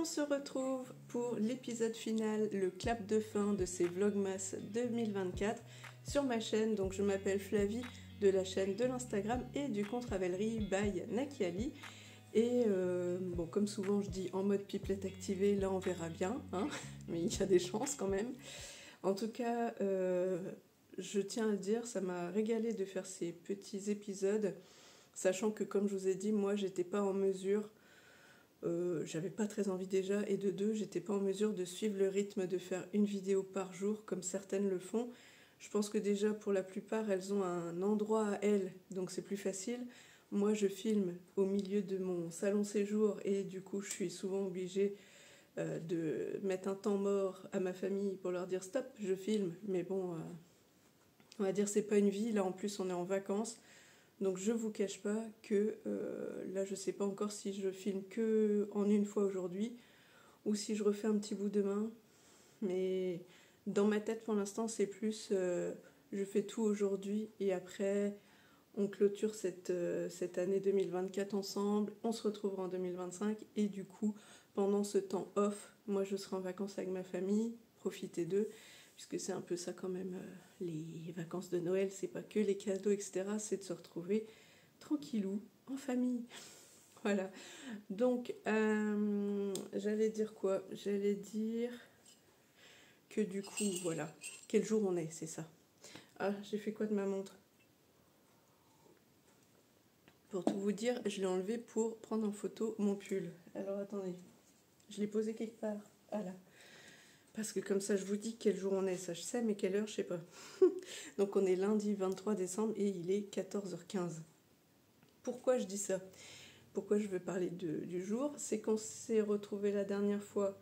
se retrouve pour l'épisode final, le clap de fin de ces Vlogmas 2024 sur ma chaîne. Donc je m'appelle Flavie de la chaîne de l'Instagram et du compte Ravelry by Nakiali. Et bon, comme souvent je dis en mode pipelette activée, là on verra bien, hein, mais il y a des chances quand même. En tout cas, je tiens à le dire, ça m'a régalé de faire ces petits épisodes, sachant que comme je vous ai dit, moi j'étais pas en mesure, j'avais pas très envie déjà, et de deux, j'étais pas en mesure de suivre le rythme de faire une vidéo par jour comme certaines le font. Je pense que déjà pour la plupart, elles ont un endroit à elles, donc c'est plus facile. Moi je filme au milieu de mon salon séjour et du coup je suis souvent obligée de mettre un temps mort à ma famille pour leur dire stop, je filme, mais bon, on va dire c'est pas une vie, là en plus on est en vacances, donc je vous cache pas que là je sais pas encore si je filme que en une fois aujourd'hui ou si je refais un petit bout demain, mais dans ma tête pour l'instant c'est plus je fais tout aujourd'hui et après on clôture cette année 2024 ensemble, on se retrouvera en 2025 et du coup pendant ce temps off, moi je serai en vacances avec ma famille, profiter d'eux, puisque c'est un peu ça quand même, les vacances de Noël, c'est pas que les cadeaux, etc., c'est de se retrouver tranquillou, en famille. Voilà, donc j'allais dire quoi? J'allais dire que du coup, voilà, quel jour on est, c'est ça. Ah, j'ai fait quoi de ma montre? Pour tout vous dire, je l'ai enlevé pour prendre en photo mon pull. Alors attendez, je l'ai posé quelque part. Ah là. Parce que comme ça, je vous dis quel jour on est. Ça, je sais, mais quelle heure, je sais pas. Donc on est lundi 23 décembre et il est 14h15. Pourquoi je dis ça? Pourquoi je veux parler du jour? C'est qu'on s'est retrouvés la dernière fois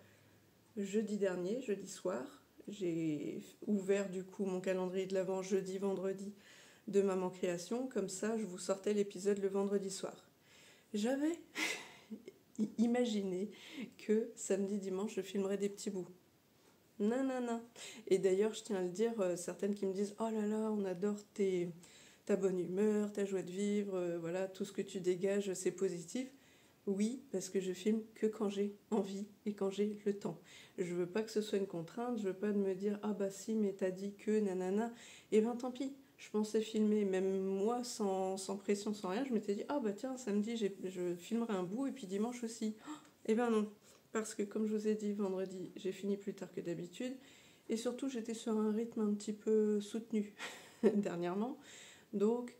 jeudi dernier, jeudi soir. J'ai ouvert du coup mon calendrier de l'Avent jeudi, vendredi de Maman Création. Comme ça, je vous sortais l'épisode le vendredi soir. J'avais imaginé que samedi, dimanche, je filmerais des petits bouts. Non, non, non. Et d'ailleurs, je tiens à le dire, certaines qui me disent « Oh là là, on adore ta bonne humeur, ta joie de vivre, voilà, tout ce que tu dégages, c'est positif. » Oui, parce que je filme que quand j'ai envie et quand j'ai le temps. Je veux pas que ce soit une contrainte, je veux pas de me dire « Ah bah si, mais t'as dit que nanana. » Et ben tant pis, je pensais filmer, même moi, sans pression, sans rien, je m'étais dit « Ah bah tiens, samedi, je filmerai un bout et puis dimanche aussi. » Et ben non. Parce que comme je vous ai dit, vendredi, j'ai fini plus tard que d'habitude. Et surtout, j'étais sur un rythme un petit peu soutenu dernièrement. Donc,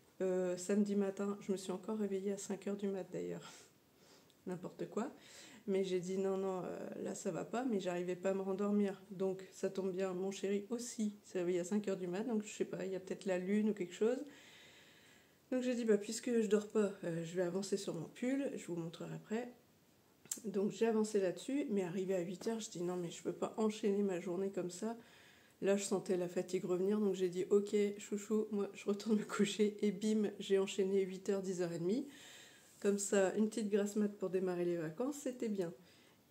samedi matin, je me suis encore réveillée à 5h du mat d'ailleurs. N'importe quoi. Mais j'ai dit non, non, là ça va pas, mais j'arrivais pas à me rendormir. Donc, ça tombe bien, mon chéri aussi s'est réveillé à 5h du mat. Donc, je sais pas, il y a peut-être la lune ou quelque chose. Donc, j'ai dit, bah, puisque je dors pas, je vais avancer sur mon pull. Je vous montrerai après. Donc j'ai avancé là-dessus, mais arrivé à 8h, je dis non mais je peux pas enchaîner ma journée comme ça. Là je sentais la fatigue revenir, donc j'ai dit ok chouchou, moi je retourne me coucher et bim, j'ai enchaîné 8h, 10h30. Comme ça, une petite grasse mat pour démarrer les vacances, c'était bien.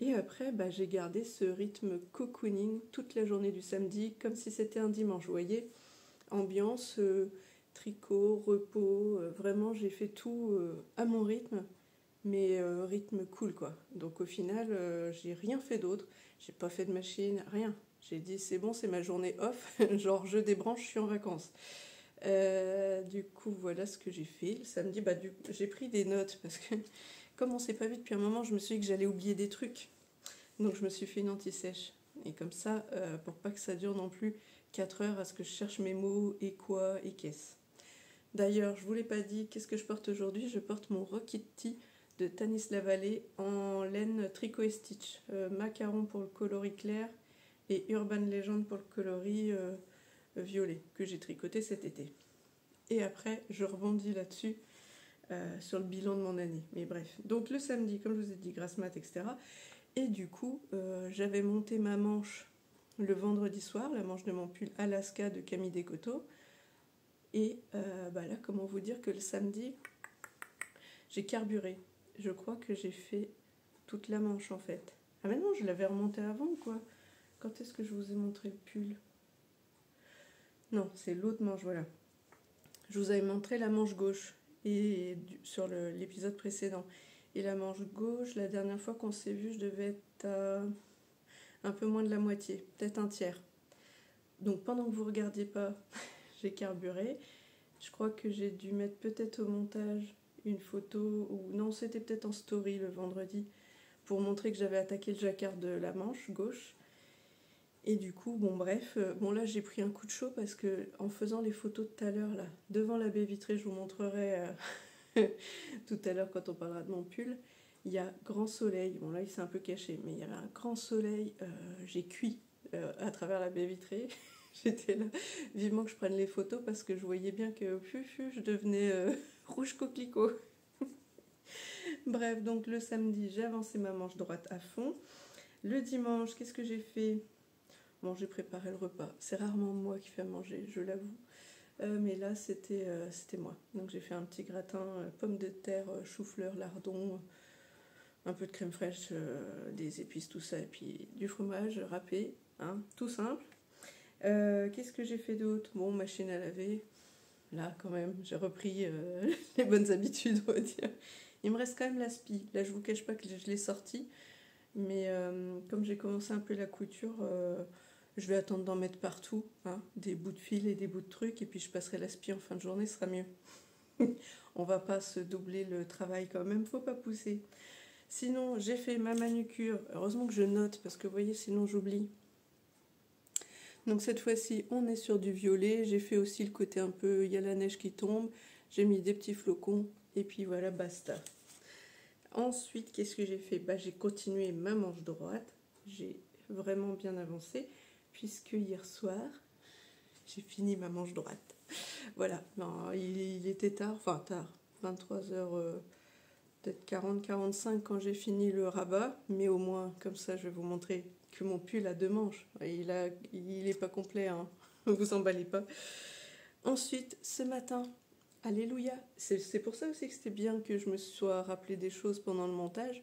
Et après, bah, j'ai gardé ce rythme cocooning toute la journée du samedi, comme si c'était un dimanche, vous voyez. Ambiance, tricot, repos, vraiment j'ai fait tout à mon rythme. Mais rythme cool quoi. Donc au final, j'ai rien fait d'autre. J'ai pas fait de machine, rien. J'ai dit c'est bon, c'est ma journée off. Genre je débranche, je suis en vacances. Du coup, voilà ce que j'ai fait. Le samedi, bah, j'ai pris des notes parce que comme on s'est pas vu depuis un moment, je me suis dit que j'allais oublier des trucs. Donc je me suis fait une anti-sèche. Et comme ça, pour pas que ça dure non plus 4 heures à ce que je cherche mes mots et quoi et qu'est-ce. D'ailleurs, je vous l'ai pas dit, qu'est-ce que je porte aujourd'hui? Je porte mon Rokitty de Tanis Lavallée en laine tricot et stitch, macaron pour le coloris clair et Urban Legend pour le coloris violet que j'ai tricoté cet été. Et après je rebondis là-dessus sur le bilan de mon année, mais bref. Donc le samedi, comme je vous ai dit, grasse mat, etc. Et du coup j'avais monté ma manche le vendredi soir, la manche de mon pull Alaska de Camille Descoteaux. Et bah là, comment vous dire que le samedi j'ai carburé. Je crois que j'ai fait toute la manche en fait. Ah mais non, je l'avais remonté avant ou quoi? Quand est-ce que je vous ai montré le pull? Non, c'est l'autre manche, voilà. Je vous avais montré la manche gauche et sur l'épisode précédent. Et la manche gauche, la dernière fois qu'on s'est vu, je devais être à un peu moins de la moitié, peut-être un tiers. Donc pendant que vous ne regardiez pas, j'ai carburé. Je crois que j'ai dû mettre peut-être au montage une photo, ou non, c'était peut-être en story le vendredi, pour montrer que j'avais attaqué le jacquard de la manche gauche. Et du coup, bon bref, bon là j'ai pris un coup de chaud parce que en faisant les photos de tout à l'heure là, devant la baie vitrée, je vous montrerai tout à l'heure quand on parlera de mon pull, il y a grand soleil, bon là il s'est un peu caché, mais il y avait un grand soleil, j'ai cuit à travers la baie vitrée, j'étais là, vivement que je prenne les photos parce que je voyais bien que je devenais rouge coquelicot. Bref, donc le samedi j'ai avancé ma manche droite à fond, le dimanche qu'est-ce que j'ai fait? Bon, j'ai préparé le repas. C'est rarement moi qui fais à manger, je l'avoue. Mais là, c'était moi. Donc j'ai fait un petit gratin, pommes de terre, chou-fleur, lardon, un peu de crème fraîche, des épices, tout ça, et puis du fromage râpé, hein, tout simple. Qu'est-ce que j'ai fait d'autre? Bon, machine à laver. Là, quand même, j'ai repris les bonnes habitudes, on va dire. Il me reste quand même l'aspi. Là, je vous cache pas que je l'ai sorti. Mais comme j'ai commencé un peu la couture... je vais attendre d'en mettre partout, hein, des bouts de fil et des bouts de trucs, et puis je passerai l'aspi en fin de journée, ce sera mieux. On va pas se doubler le travail quand même, faut pas pousser. Sinon, j'ai fait ma manucure. Heureusement que je note, parce que vous voyez, sinon j'oublie. Donc cette fois-ci, on est sur du violet. J'ai fait aussi le côté un peu, il y a la neige qui tombe. J'ai mis des petits flocons, et puis voilà, basta. Ensuite, qu'est-ce que j'ai fait? J'ai continué ma manche droite. J'ai vraiment bien avancé. Puisque hier soir, j'ai fini ma manche droite. Voilà, non, il était tard, enfin tard, 23h, peut-être 40-45 quand j'ai fini le rabat, mais au moins, comme ça, je vais vous montrer que mon pull a deux manches. Il est pas complet, hein. Vous emballez pas. Ensuite, ce matin, alléluia, c'est pour ça aussi que c'était bien que je me sois rappelé des choses pendant le montage.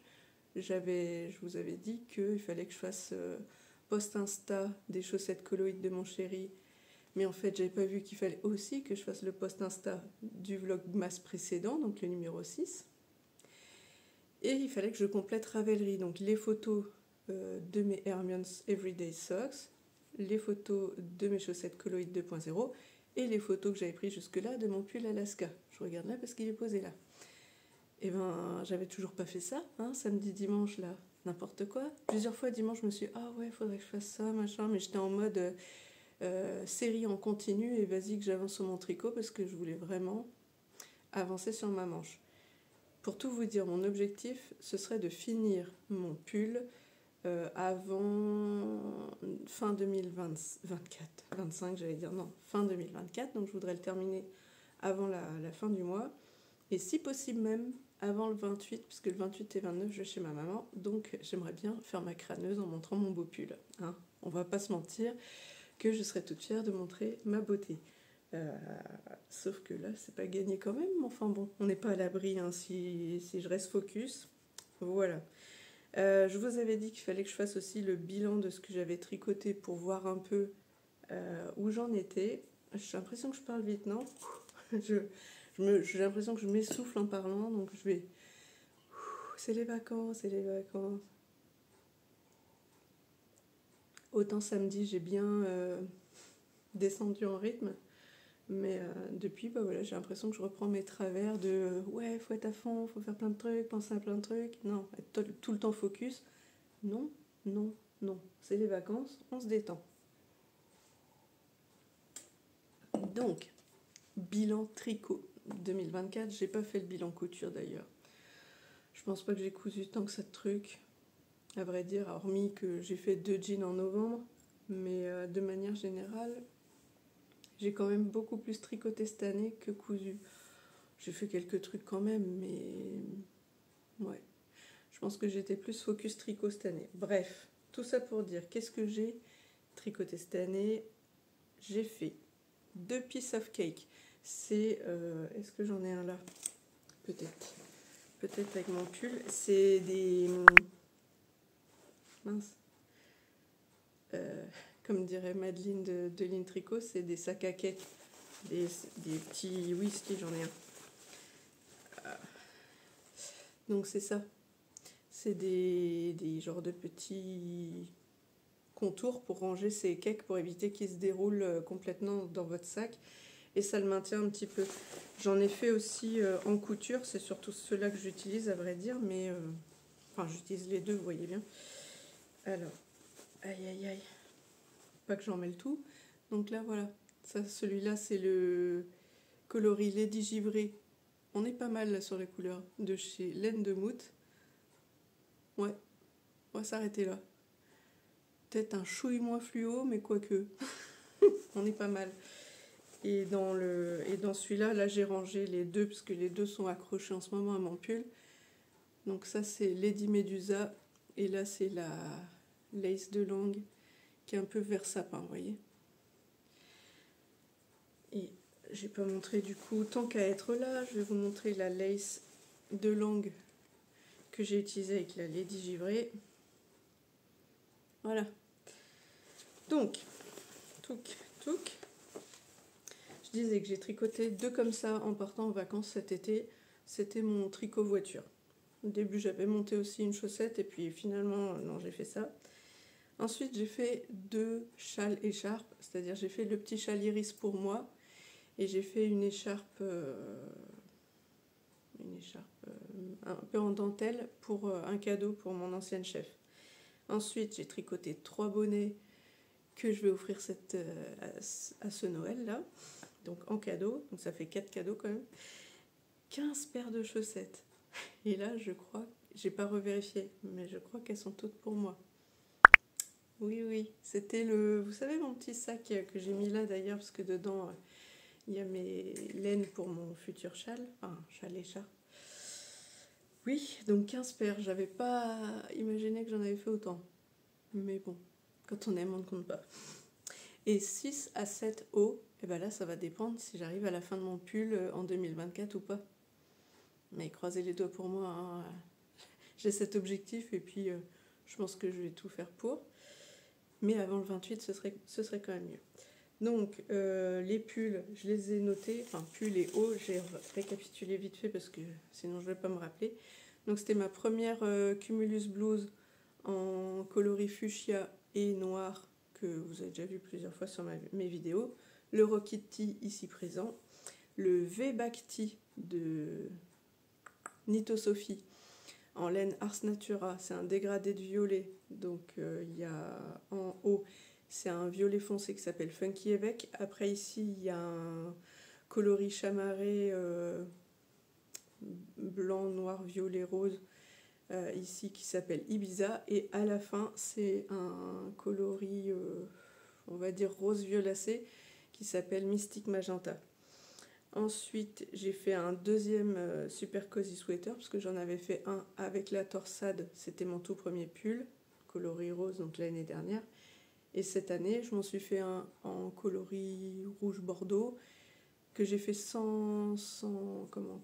Je vous avais dit qu'il fallait que je fasse... post Insta des chaussettes colloïdes de mon chéri, mais en fait j'avais pas vu qu'il fallait aussi que je fasse le post Insta du vlogmas précédent, donc le numéro 6, et il fallait que je complète Ravelry, donc les photos de mes Hermion's Everyday Socks, les photos de mes chaussettes colloïdes 2.0 et les photos que j'avais prises jusque là de mon pull Alaska. Je regarde là parce qu'il est posé là. Et j'avais toujours pas fait ça, hein, samedi dimanche là, n'importe quoi. Plusieurs fois dimanche, je me suis dit, ah ouais, faudrait que je fasse ça, machin, mais j'étais en mode série en continu et vas-y que j'avance sur mon tricot parce que je voulais vraiment avancer sur ma manche. Pour tout vous dire, mon objectif, ce serait de finir mon pull avant fin 2024, 25 j'allais dire, non, fin 2024, donc je voudrais le terminer avant la fin du mois, et si possible même avant le 28, puisque le 28 et 29 je vais chez ma maman, donc j'aimerais bien faire ma crâneuse en montrant mon beau pull, hein. On va pas se mentir que je serais toute fière de montrer ma beauté. Sauf que là, c'est pas gagné quand même, enfin bon, on n'est pas à l'abri, hein, si je reste focus. Voilà. Je vous avais dit qu'il fallait que je fasse aussi le bilan de ce que j'avais tricoté pour voir un peu où j'en étais. J'ai l'impression que je parle vite, non? J'ai l'impression que je m'essouffle en parlant, donc je vais... C'est les vacances, c'est les vacances. Autant samedi, j'ai bien descendu en rythme, mais depuis, voilà, j'ai l'impression que je reprends mes travers de ouais, faut être à fond, faut faire plein de trucs, penser à plein de trucs. Non, être tout le temps focus. Non, non, non. C'est les vacances, on se détend. Donc, bilan tricot 2024, j'ai pas fait le bilan couture d'ailleurs. Je pense pas que j'ai cousu tant que ça de trucs, à vrai dire, hormis que j'ai fait 2 jeans en novembre, mais de manière générale, j'ai quand même beaucoup plus tricoté cette année que cousu. J'ai fait quelques trucs quand même, mais ouais. Je pense que j'étais plus focus tricot cette année. Bref, tout ça pour dire, qu'est-ce que j'ai tricoté cette année? J'ai fait 2 pieces of cake. C'est... est-ce que j'en ai un là? Peut-être. Peut-être avec mon pull. C'est des... mince. Comme dirait Madeleine de Line Tricot, c'est des sacs à cake. Des petits whisky, j'en ai un. Donc c'est ça. C'est des genres de petits contours pour ranger ces cakes pour éviter qu'ils se déroulent complètement dans votre sac. Et ça le maintient un petit peu. J'en ai fait aussi en couture, c'est surtout ceux-là que j'utilise à vrai dire, mais enfin j'utilise les deux, vous voyez bien. Alors, aïe aïe aïe, pas que j'en mêle tout. Donc là voilà, ça, celui-là c'est le coloris Lady Givré. On est pas mal là sur les couleurs de chez Laine de Moute. Ouais, on va s'arrêter là. Peut-être un chouille moins fluo, mais quoique, on est pas mal. Et dans celui-là, là j'ai rangé les deux, parce que les deux sont accrochés en ce moment à mon pull. Donc ça c'est Lady Medusa, et là c'est la lace de langue, qui est un peu vert sapin, vous voyez. Et j'ai pas montré du coup, tant qu'à être là, je vais vous montrer la lace de langue que j'ai utilisée avec la Lady Givré. Voilà. Donc, touc, touc. Je disais que j'ai tricoté deux comme ça en partant en vacances cet été. C'était mon tricot voiture. Au début, j'avais monté aussi une chaussette et puis finalement, non, j'ai fait ça. Ensuite, j'ai fait deux châles écharpes, c'est-à-dire j'ai fait le petit châle iris pour moi et j'ai fait une écharpe un peu en dentelle pour un cadeau pour mon ancienne chef. Ensuite, j'ai tricoté trois bonnets que je vais offrir à ce Noël-là, donc en cadeau, donc ça fait 4 cadeaux quand même. 15 paires de chaussettes. Et là, je crois, j'ai pas revérifié, mais je crois qu'elles sont toutes pour moi. Oui, oui, c'était vous savez mon petit sac que j'ai mis là d'ailleurs, parce que dedans, il y a mes laines pour mon futur châle, enfin, châle écharpe. Oui, donc 15 paires, j'avais pas imaginé que j'en avais fait autant. Mais bon, quand on aime, on ne compte pas. Et 6 à 7 hauts, et ben là, ça va dépendre si j'arrive à la fin de mon pull en 2024 ou pas. Mais croisez les doigts pour moi, hein. J'ai cet objectif et puis je pense que je vais tout faire pour. Mais avant le 28, ce serait quand même mieux. Donc, les pulls, je les ai notés, enfin pulls et hauts, j'ai récapitulé vite fait parce que sinon je ne vais pas me rappeler. Donc, c'était ma première Cumulus Blouse en coloris fuchsia et noir que vous avez déjà vu plusieurs fois sur mes vidéos. Le Rocket Tee ici présent. Le V-Back Tee de Nito Sophie en laine Ars Natura, c'est un dégradé de violet, donc il y a en haut, c'est un violet foncé qui s'appelle Funky Évêque. Après ici, il y a un coloris chamarré blanc, noir, violet, rose, ici qui s'appelle Ibiza. Et à la fin, c'est un coloris, on va dire rose violacé, qui s'appelle Mystic Magenta. Ensuite, j'ai fait un deuxième super cozy sweater parce que j'en avais fait un avec la torsade. C'était mon tout premier pull, coloris rose, donc l'année dernière. Et cette année, je m'en suis fait un en coloris rouge bordeaux que j'ai fait sans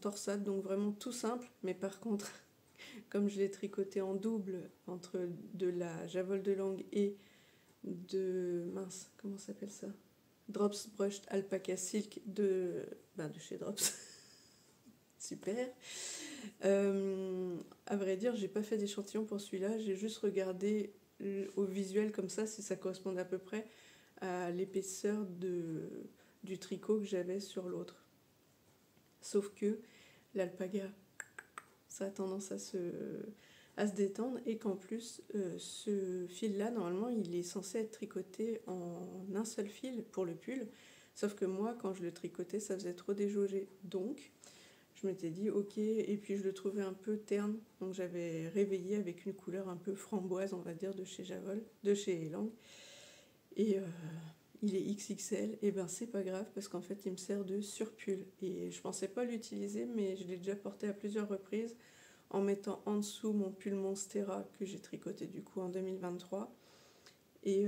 torsade, donc vraiment tout simple. Mais par contre, comme je l'ai tricoté en double entre de la javole de langue et de mince, comment s'appelle ça? Drops Brushed Alpaca Silk de chez Drops. Super. À vrai dire, j'ai pas fait d'échantillon pour celui-là, j'ai juste regardé au visuel comme ça si ça correspondait à peu près à l'épaisseur du tricot que j'avais sur l'autre. Sauf que l'alpaga, ça a tendance à se détendre et qu'en plus, ce fil-là, normalement, il est censé être tricoté en un seul fil pour le pull. Sauf que moi, quand je le tricotais, ça faisait trop déjaugé. Donc, je m'étais dit, ok, et puis je le trouvais un peu terne. Donc, j'avais réveillé avec une couleur un peu framboise, on va dire, de chez Javol, de chez Lang. Et il est XXL, et ben c'est pas grave parce qu'en fait, il me sert de surpull. Et je pensais pas l'utiliser, mais je l'ai déjà porté à plusieurs reprises en mettant en dessous mon pull Monstera que j'ai tricoté du coup en 2023. Et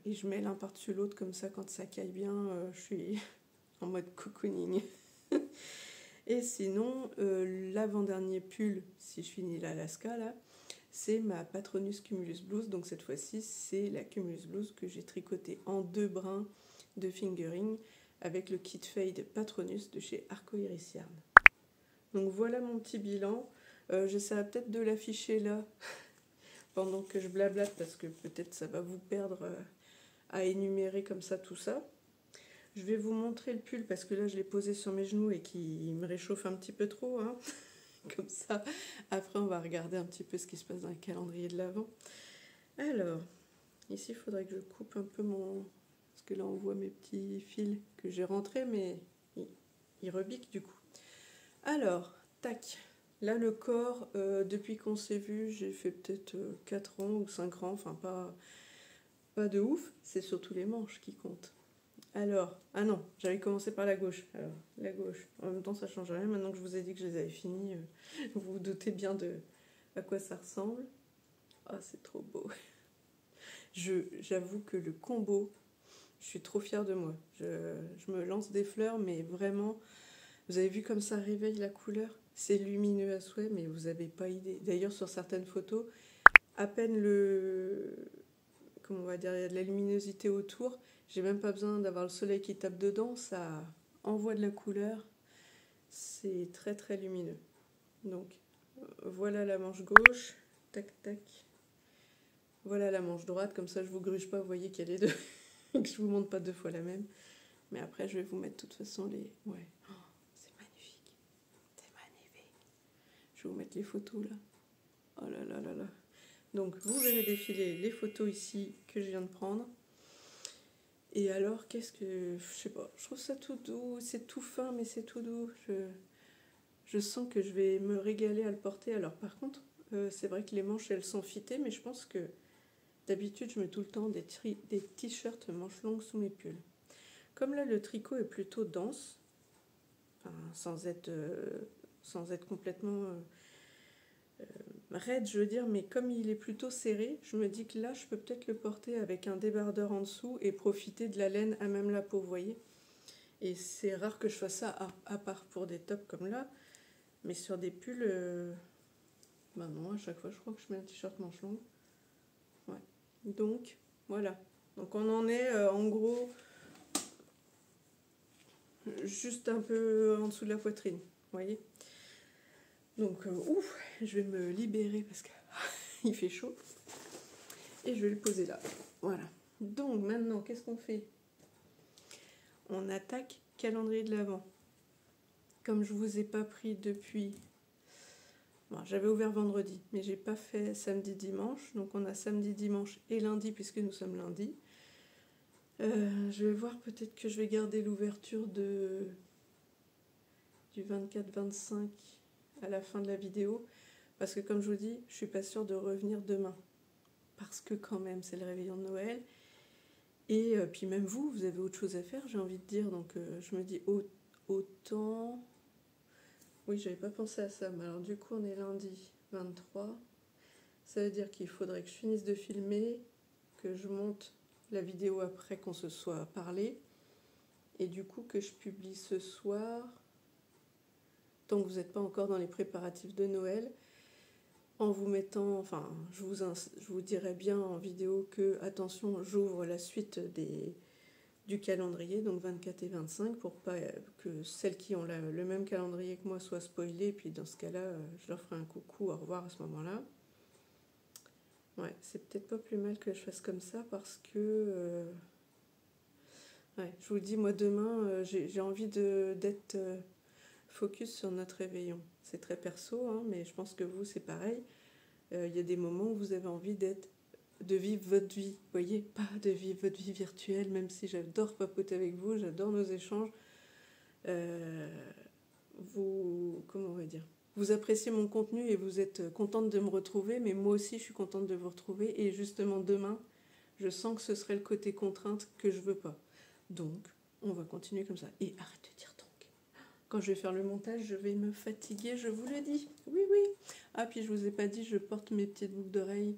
je mets l'un par-dessus l'autre comme ça quand ça caille bien, je suis en mode cocooning. Et sinon, l'avant-dernier pull, si je finis l'Alaska là, c'est ma Patronus Cumulus Blouse. Donc cette fois-ci, c'est la Cumulus Blouse que j'ai tricotée en 2 brins de fingering avec le kit fade Patronus de chez Arco Iris Yarn. Donc voilà mon petit bilan. J'essaierai peut-être de l'afficher là, pendant que je blablate, parce que peut-être ça va vous perdre à énumérer comme ça tout ça. Je vais vous montrer le pull, parce que là je l'ai posé sur mes genoux et qu'il me réchauffe un petit peu trop, hein. Comme ça, après on va regarder un petit peu ce qui se passe dans le calendrier de l'Avent. Alors, ici il faudrait que je coupe un peu mon... Parce que là on voit mes petits fils que j'ai rentrés, mais ils rebiquent du coup. Alors, tac. Là le corps, depuis qu'on s'est vu, j'ai fait peut-être 4 ans ou 5 ans, enfin pas de ouf, c'est surtout les manches qui comptent. Alors, ah non, j'avais commencé par la gauche. Alors, la gauche. En même temps, ça change rien. Maintenant que je vous ai dit que je les avais finis, vous vous doutez bien de à quoi ça ressemble. Ah, c'est trop beau. J'avoue que le combo, je suis trop fière de moi. Je me lance des fleurs, mais vraiment, vous avez vu comme ça réveille la couleur? C'est lumineux à souhait, mais vous n'avez pas idée. D'ailleurs, sur certaines photos, à peine comment on va dire, il y a de la luminosité autour. J'ai même pas besoin d'avoir le soleil qui tape dedans, ça envoie de la couleur. C'est très très lumineux. Donc voilà la manche gauche, tac tac. Voilà la manche droite, comme ça je vous gruge pas, vous voyez qu'il y a les deux, que je vous montre pas 2 fois la même. Mais après je vais vous mettre de toute façon les... Ouais, oh, c'est magnifique, c'est magnifique. Je vais vous mettre les photos là. Oh là là là là. Donc vous verrez défiler les photos ici que je viens de prendre. Et alors, qu'est-ce que... Je sais pas, je trouve ça tout doux, c'est tout fin, mais c'est tout doux. Je sens que je vais me régaler à le porter. Alors par contre, c'est vrai que les manches, elles sont fitées, mais je pense que d'habitude, je mets tout le temps des t-shirts manches longues sous mes pulls. Comme là, le tricot est plutôt dense, enfin, sans être complètement raide, je veux dire, mais comme il est plutôt serré, je me dis que là, je peux peut-être le porter avec un débardeur en dessous et profiter de la laine à même la peau, vous voyez. Et c'est rare que je fasse ça, à part pour des tops comme là, mais sur des pulls, ben non, à chaque fois, je crois que je mets un t-shirt manche longue. Ouais. Donc, voilà. Donc on en est, en gros, juste un peu en dessous de la poitrine, vous voyez. Donc, ouf, je vais me libérer parce qu'il fait chaud. Et je vais le poser là. Voilà. Donc maintenant, qu'est-ce qu'on fait? On attaque calendrier de l'Avent. Comme je vous ai pas pris depuis... Bon, j'avais ouvert vendredi, mais j'ai pas fait samedi, dimanche. Donc on a samedi, dimanche et lundi puisque nous sommes lundi. Je vais voir, peut-être que je vais garder l'ouverture du 24-25 à la fin de la vidéo. Parce que comme je vous dis, je suis pas sûre de revenir demain. Parce que quand même, c'est le réveillon de Noël. Et puis même vous avez autre chose à faire, j'ai envie de dire. Donc je me dis autant... Oui, j'avais pas pensé à ça. Mais alors du coup, on est lundi 23. Ça veut dire qu'il faudrait que je finisse de filmer, que je monte la vidéo après qu'on se soit parlé. Et du coup, que je publie ce soir, tant que vous n'êtes pas encore dans les préparatifs de Noël, en vous mettant, enfin, je vous dirai bien en vidéo que, attention, j'ouvre la suite du calendrier, donc 24 et 25, pour pas que celles qui ont le même calendrier que moi soient spoilées, puis dans ce cas-là, je leur ferai un coucou, au revoir à ce moment-là. Ouais, c'est peut-être pas plus mal que je fasse comme ça, parce que... ouais, je vous dis, moi demain, j'ai envie d'être focus sur notre réveillon. C'est très perso, hein, mais je pense que vous, c'est pareil. Il y a des moments où vous avez envie de vivre votre vie, vous voyez, pas de vivre votre vie virtuelle, même si j'adore papoter avec vous, j'adore nos échanges. Comment on va dire, vous appréciez mon contenu et vous êtes contente de me retrouver, mais moi aussi je suis contente de vous retrouver. Et justement demain, je sens que ce serait le côté contrainte que je veux pas. Donc, on va continuer comme ça. Et arrête de dire donc. Quand je vais faire le montage, je vais me fatiguer, je vous le dis. Oui, oui. Ah, puis je vous ai pas dit, je porte mes petites boucles d'oreilles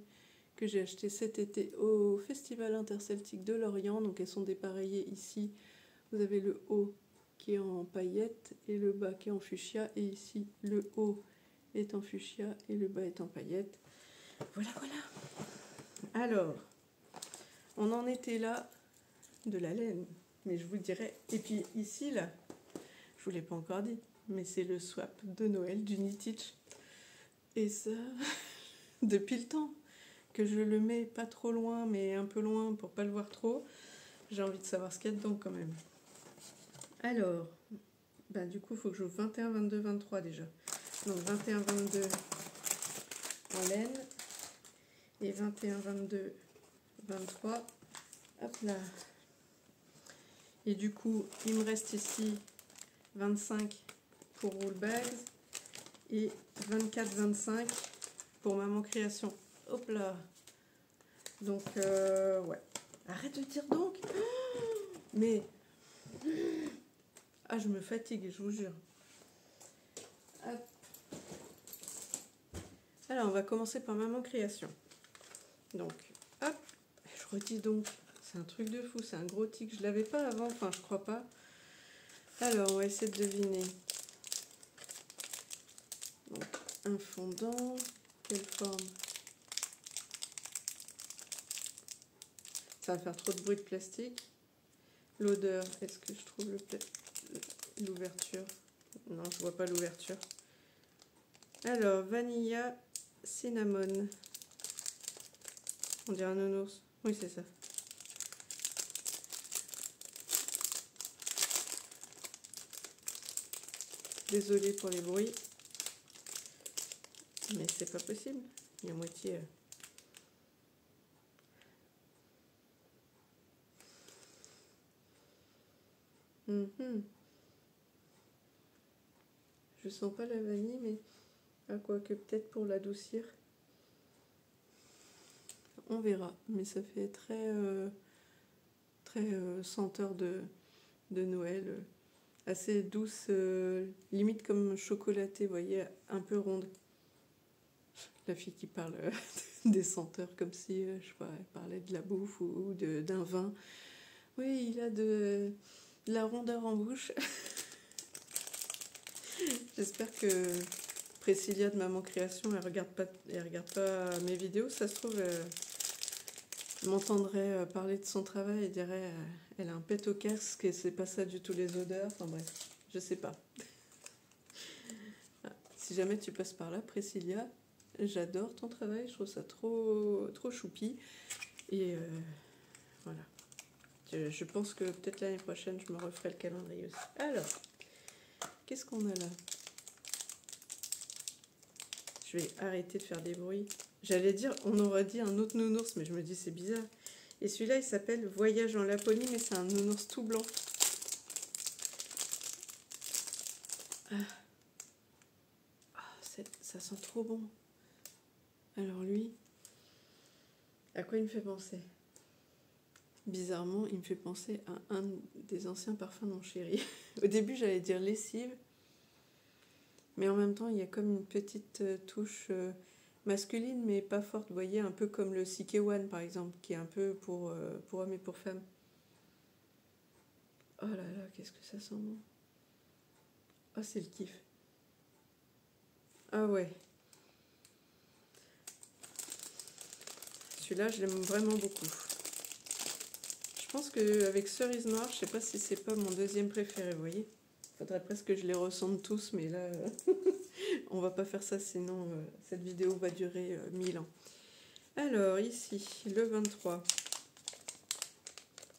que j'ai achetées cet été au Festival Interceltique de Lorient. Donc elles sont dépareillées ici. Vous avez le haut qui est en paillettes et le bas qui est en fuchsia. Et ici, le haut est en fuchsia et le bas est en paillettes. Voilà, voilà. Alors, on en était là de la laine. Mais je vous dirai. Et puis ici, là, je vous l'ai pas encore dit, mais c'est le swap de Noël du Knitich. Et ça, depuis le temps que je le mets pas trop loin, mais un peu loin pour pas le voir trop, j'ai envie de savoir ce qu'il y a dedans quand même. Alors, bah, du coup, il faut que j'ouvre 21, 22, 23 déjà. Donc 21, 22 en laine et 21, 22, 23. Hop là. Et du coup, il me reste ici 25 pour Roll Bags et 24, 25 pour Maman Création. Hop là. Donc, ouais. Arrête de dire donc. Mais... Ah, je me fatigue, je vous jure. Hop. Alors, on va commencer par Maman Création. Donc, hop. Je redis donc. C'est un truc de fou, c'est un gros tic. Je l'avais pas avant, enfin, je crois pas. Alors, on va essayer de deviner. Donc, un fondant. Quelle forme? Ça va faire trop de bruit de plastique. L'odeur, est-ce que je trouve l'ouverture? Non, je vois pas l'ouverture. Alors, vanilla, cinnamon. On dirait un nounours. Oui, c'est ça. Désolée pour les bruits. Mais c'est pas possible. Il y a moitié... Je sens pas la vanille, mais à quoi que peut-être pour l'adoucir. On verra, mais ça fait très senteur de Noël, assez douce, limite comme chocolatée, vous voyez, un peu ronde. La fille qui parle des senteurs comme si, je sais pas, elle parlait de la bouffe ou d'un vin. Oui, il a de la rondeur en bouche. J'espère que Priscilla de Maman Création, elle regarde pas mes vidéos. Ça se trouve, m'entendrait parler de son travail et dirait elle a un pet au casque et c'est pas ça du tout les odeurs. Enfin bref, je sais pas. Si jamais tu passes par là, Priscilla, j'adore ton travail, je trouve ça trop choupi. Et voilà. Je pense que peut-être l'année prochaine, je me referai le calendrier aussi. Alors, qu'est-ce qu'on a là? Je vais arrêter de faire des bruits. J'allais dire, on aurait dit un autre nounours, mais je me dis c'est bizarre. Et celui-là, il s'appelle Voyage en Laponie, mais c'est un nounours tout blanc. Ça sent trop bon. Alors lui, à quoi il me fait penser? Bizarrement, il me fait penser à un des anciens parfums de mon chéri. Au début, j'allais dire lessive, mais en même temps, il y a comme une petite touche masculine, mais pas forte. Vous voyez, un peu comme le CK1, par exemple, qui est un peu pour hommes et pour femmes. Oh là là, qu'est-ce que ça sent bon. Oh, c'est le kiff. Ah ouais. Celui-là, je l'aime vraiment beaucoup. Je pense qu'avec Cerise Noire, je sais pas si c'est pas mon deuxième préféré, vous voyez. Faudrait presque que je les ressente tous, mais là, on va pas faire ça, sinon cette vidéo va durer 1000 ans. Alors, ici, le 23.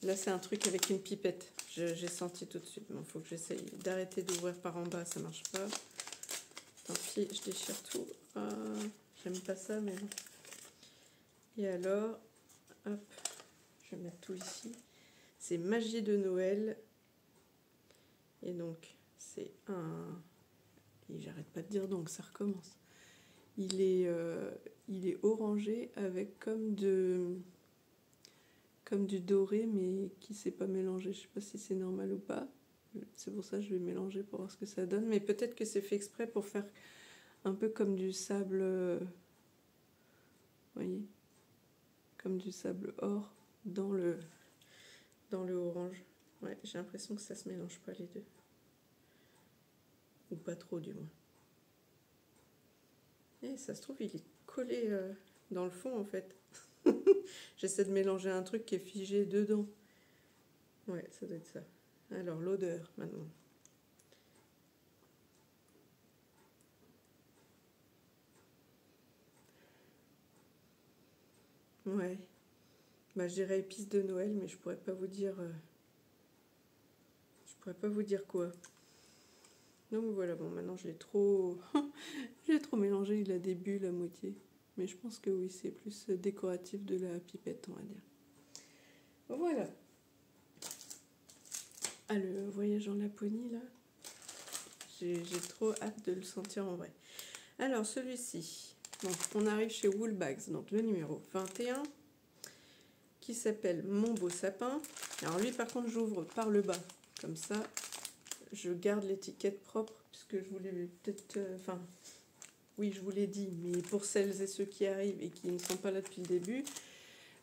Là, c'est un truc avec une pipette. J'ai senti tout de suite. Bon, faut que j'essaye d'arrêter d'ouvrir par en bas, ça marche pas. Tant pis, je déchire tout. Ah, j'aime pas ça, mais non. Et alors, hop, je vais mettre tout ici. C'est Magie de Noël. Et donc, c'est un... Et j'arrête pas de dire donc, ça recommence. Il est orangé avec comme du doré, mais qui ne s'est pas mélangé. Je sais pas si c'est normal ou pas. C'est pour ça que je vais mélanger pour voir ce que ça donne. Mais peut-être que c'est fait exprès pour faire un peu comme du sable... vous voyez, comme du sable or dans le orange. Ouais, j'ai l'impression que ça se mélange pas les deux. Ou pas trop du moins. Et ça se trouve, il est collé dans le fond en fait. J'essaie de mélanger un truc qui est figé dedans. Ouais, ça doit être ça. Alors, l'odeur maintenant. Ouais. Bah, je dirais épices de Noël, mais je pourrais pas vous dire... je pourrais pas vous dire quoi. Donc voilà, bon, maintenant je l'ai trop... je l'ai trop mélangé, il a des bulles à moitié. Mais je pense que oui, c'est plus décoratif de la pipette, on va dire. Voilà. Ah, le voyage en Laponie, là. J'ai trop hâte de le sentir en vrai. Alors, celui-ci. Donc, on arrive chez Woolbags, donc le numéro 21, qui s'appelle Mon beau sapin. Alors lui, par contre, j'ouvre par le bas. Comme ça, je garde l'étiquette propre, puisque je voulais peut-être... Enfin, oui, je vous l'ai dit, mais pour celles et ceux qui arrivent et qui ne sont pas là depuis le début,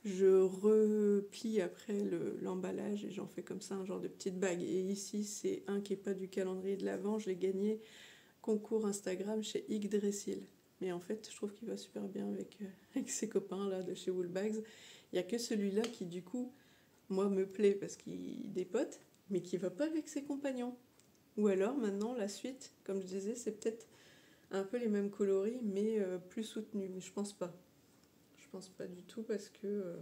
je replie après l'emballage et j'en fais comme ça un genre de petite bague. Et ici, c'est un qui n'est pas du calendrier de l'Avent. Je l'ai gagné concours Instagram chez Yggdrasil. Mais en fait, je trouve qu'il va super bien avec ses copains là de chez Woolbags. Il n'y a que celui-là qui, du coup, moi, me plaît parce qu'il dépote, mais qui ne va pas avec ses compagnons. Ou alors, maintenant, la suite, comme je disais, c'est peut-être un peu les mêmes coloris, mais plus soutenus. Mais je pense pas. Je pense pas du tout parce que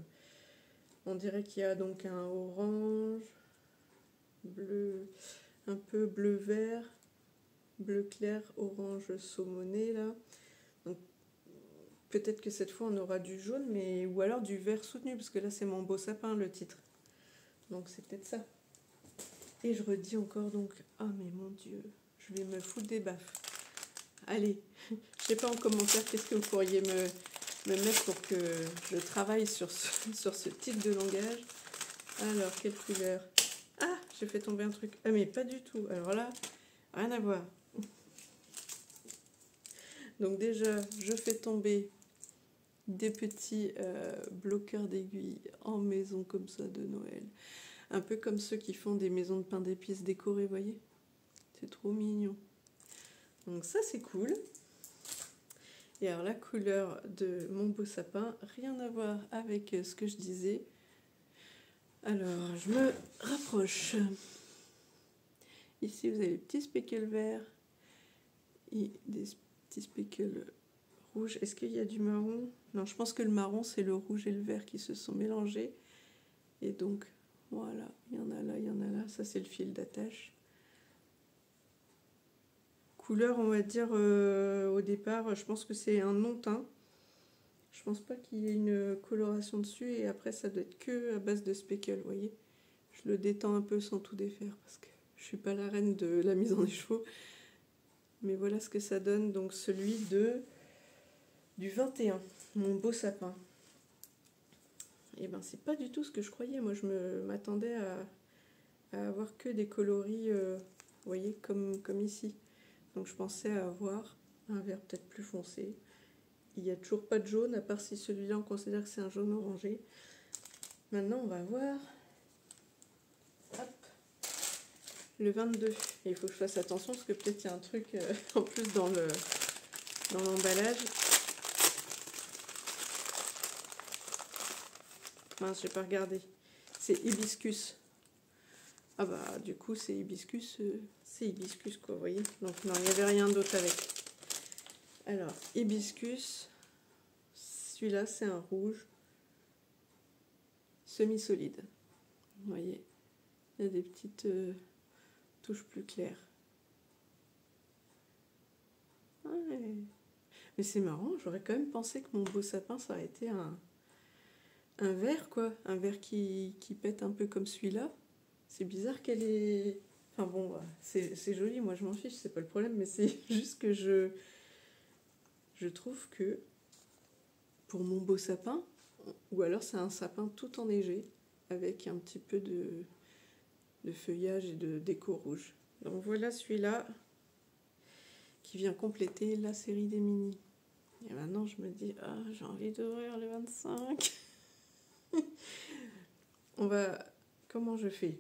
on dirait qu'il y a donc un orange, bleu, un peu bleu-vert, bleu clair, orange saumoné là. Donc peut-être que cette fois on aura du jaune, mais ou alors du vert soutenu, parce que là c'est Mon beau sapin le titre. Donc c'est peut-être ça. Et je redis encore donc, ah mais mon Dieu, je vais me foutre des baffes. Allez, je sais pas en commentaire qu'est-ce que vous pourriez me mettre pour que je travaille sur ce type de langage. Alors, quelle couleur? Ah, j'ai fait tomber un truc. Ah, mais pas du tout. Alors là, rien à voir. Donc déjà, je fais tomber des petits bloqueurs d'aiguilles en maison comme ça de Noël. Un peu comme ceux qui font des maisons de pain d'épices décorées, vous voyez? C'est trop mignon. Donc ça, c'est cool. Et alors la couleur de Mon beau sapin, rien à voir avec ce que je disais. Alors, je me rapproche. Ici, vous avez les petits speckles verts et des petits speckles rouges. Est-ce qu'il y a du marron? Non, je pense que le marron, c'est le rouge et le vert qui se sont mélangés. Et donc, voilà, il y en a là, il y en a là. Ça, c'est le fil d'attache. Couleur, on va dire, au départ, je pense que c'est un non-teint. Je pense pas qu'il y ait une coloration dessus. Et après, ça doit être que à base de speckles, vous voyez. Je le détends un peu sans tout défaire parce que je suis pas la reine de la mise en écheveau. Mais voilà ce que ça donne. Donc celui du 21, Mon beau sapin. Et ben c'est pas du tout ce que je croyais. Moi je m'attendais à avoir que des coloris, vous voyez, comme ici. Donc je pensais avoir un vert peut-être plus foncé. Il n'y a toujours pas de jaune, à part si celui-là on considère que c'est un jaune orangé. Maintenant on va voir. Hop. Le 22. Et il faut que je fasse attention parce que peut-être il y a un truc en plus dans l'emballage. Mince, j'ai pas regardé. C'est hibiscus. Ah bah du coup c'est hibiscus quoi, vous voyez. Donc non, il n'y avait rien d'autre avec. Alors, hibiscus. Celui-là c'est un rouge semi-solide. Vous voyez, il y a des petites touches plus claires. Ouais. Mais c'est marrant, j'aurais quand même pensé que Mon beau sapin ça aurait été un vert quoi, un vert qui pète un peu comme celui-là. C'est bizarre qu'elle est... Enfin bon, c'est joli, moi je m'en fiche, c'est pas le problème, mais c'est juste que je trouve que pour Mon beau sapin, ou alors c'est un sapin tout enneigé, avec un petit peu de feuillage et de déco rouge. Donc voilà celui-là qui vient compléter la série des mini. Et maintenant je me dis, ah j'ai envie d'ouvrir le 25. On va... Comment je fais?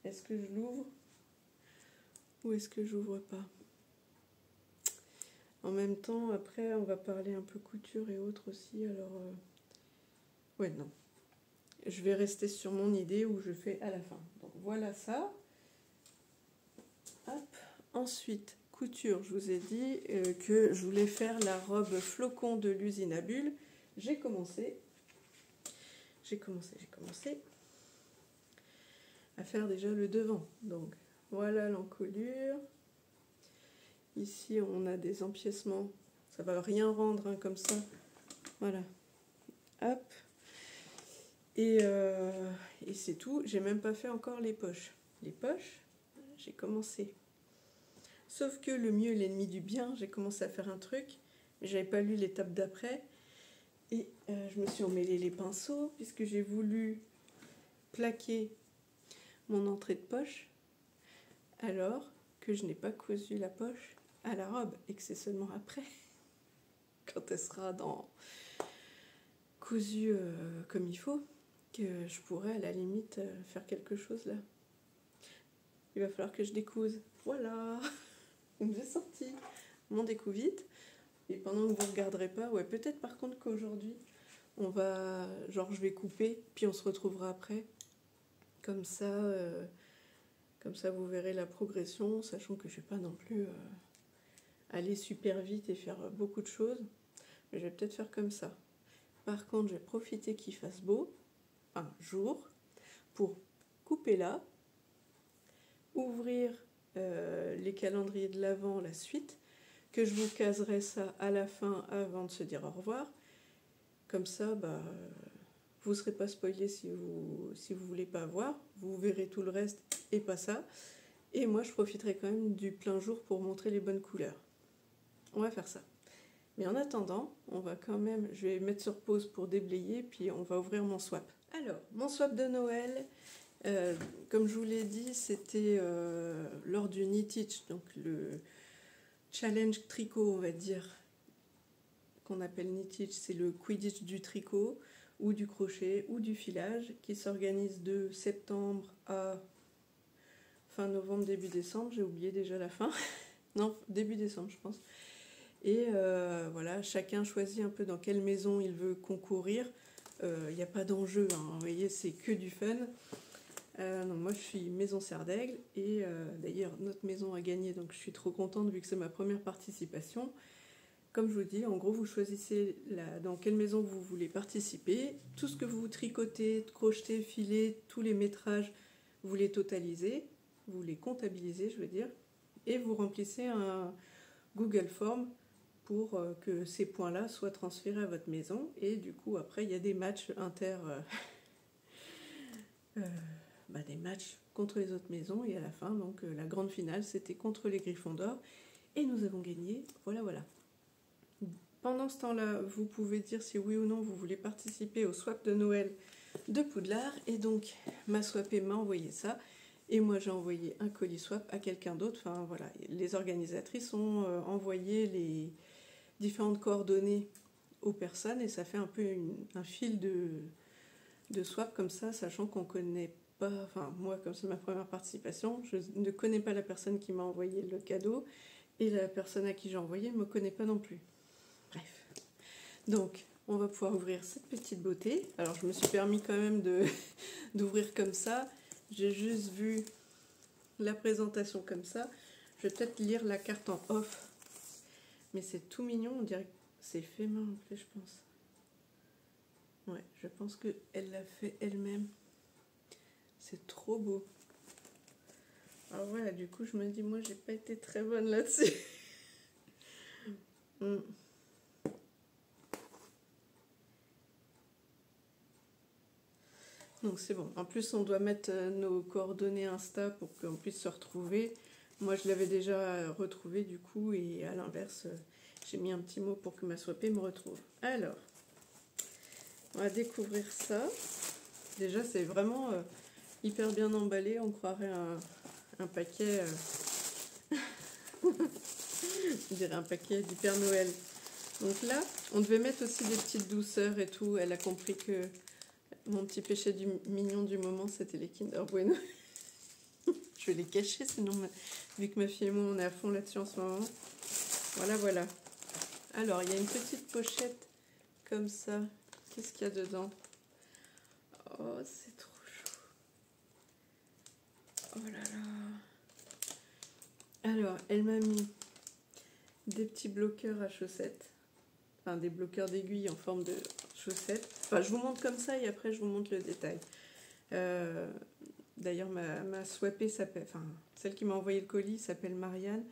Est-ce que je l'ouvre ou est-ce que j'ouvre pas? En même temps, après, on va parler un peu couture et autres aussi. Alors, ouais, non. Je vais rester sur mon idée où je fais à la fin. Donc voilà ça. Hop. Ensuite, couture. Je vous ai dit que je voulais faire la robe flocon de l'usine à bulles. J'ai commencé. j'ai commencé à faire déjà le devant. Donc voilà l'encolure. Ici on a des empiècements, ça va rien rendre hein, comme ça. Voilà, hop. Et c'est tout. J'ai même pas fait encore les poches. Les poches, j'ai commencé. Sauf que le mieux est l'ennemi du bien. J'ai commencé à faire un truc, mais j'avais pas lu l'étape d'après. Et je me suis emmêlé les pinceaux puisque j'ai voulu plaquer mon entrée de poche alors que je n'ai pas cousu la poche à la robe et que c'est seulement après, quand elle sera cousue comme il faut, que je pourrais à la limite faire quelque chose là. Il va falloir que je découse. Voilà, j'ai sorti mon découpe vite. Et pendant que vous ne regarderez pas, ouais, peut-être par contre qu'aujourd'hui, on va, genre je vais couper, puis on se retrouvera après. Comme ça vous verrez la progression, sachant que je ne vais pas non plus aller super vite et faire beaucoup de choses. Mais je vais peut-être faire comme ça. Par contre, je vais profiter qu'il fasse beau, un jour, pour couper là, ouvrir les calendriers de l'Avent, la suite, que je vous caserai ça à la fin avant de se dire au revoir. Comme ça, vous ne serez pas spoilé si vous voulez pas voir. Vous verrez tout le reste et pas ça. Et moi, je profiterai quand même du plein jour pour montrer les bonnes couleurs. On va faire ça. Mais en attendant, on va quand même, je vais mettre sur pause pour déblayer, puis on va ouvrir mon swap. Alors, mon swap de Noël, comme je vous l'ai dit, c'était lors du Knit-Itch, donc le challenge tricot, on va dire, qu'on appelle Knit-Itch, c'est le Quidditch du tricot, ou du crochet, ou du filage, qui s'organise de septembre à fin novembre, début décembre, j'ai oublié déjà la fin, non, début décembre je pense. Et voilà, chacun choisit un peu dans quelle maison il veut concourir. Il n'y a pas d'enjeu, hein, vous voyez, c'est que du fun. Donc moi je suis maison Serre d'Aigle et d'ailleurs notre maison a gagné, donc je suis trop contente vu que c'est ma première participation. Comme je vous dis, en gros vous choisissez dans quelle maison vous voulez participer, tout ce que vous tricotez, crochetez, filez, tous les métrages, vous les totalisez, vous les comptabilisez je veux dire, et vous remplissez un Google Form pour que ces points-là soient transférés à votre maison. Et du coup, après, il y a des matchs des matchs contre les autres maisons. Et à la fin, donc, la grande finale, c'était contre les Griffons d'Or. Et nous avons gagné. Voilà, voilà. Pendant ce temps-là, vous pouvez dire si oui ou non vous voulez participer au swap de Noël de Poudlard. Et donc, ma swapée m'a envoyé ça. Et moi, j'ai envoyé un colis swap à quelqu'un d'autre. Enfin, voilà. Les organisatrices ont envoyé les différentes coordonnées aux personnes et ça fait un peu un fil de swap comme ça, sachant qu'on connaît pas, enfin moi comme c'est ma première participation, je ne connais pas la personne qui m'a envoyé le cadeau et la personne à qui j'ai envoyé ne me connaît pas non plus. Bref, donc on va pouvoir ouvrir cette petite beauté. Alors je me suis permis quand même d'ouvrir comme ça, j'ai juste vu la présentation comme ça, je vais peut-être lire la carte en off. Mais c'est tout mignon, on dirait que c'est fait main en plus, je pense. Ouais, je pense qu'elle l'a fait elle-même. C'est trop beau. Alors voilà, du coup, je me dis, moi, j'ai pas été très bonne là-dessus. Donc c'est bon. En plus, on doit mettre nos coordonnées Insta pour qu'on puisse se retrouver. Moi, je l'avais déjà retrouvé du coup, et à l'inverse, j'ai mis un petit mot pour que ma swapée me retrouve. Alors, on va découvrir ça. Déjà, c'est vraiment hyper bien emballé. On croirait un paquet, on dirait un paquet d'Hyper Noël. Donc là, on devait mettre aussi des petites douceurs et tout. Elle a compris que mon petit péché mignon du moment, c'était les Kinder Bueno. Je vais les cacher, sinon, vu que ma fille et moi, on est à fond là-dessus en ce moment. Voilà, voilà. Alors, il y a une petite pochette comme ça. Qu'est-ce qu'il y a dedans? Oh, c'est trop chaud. Oh là là. Alors, elle m'a mis des petits bloqueurs à chaussettes. enfin des bloqueurs d'aiguilles en forme de chaussettes. Enfin, je vous montre comme ça et après je vous montre le détail. D'ailleurs, ma swappée s'appelle, enfin, celle qui m'a envoyé le colis s'appelle Marianne.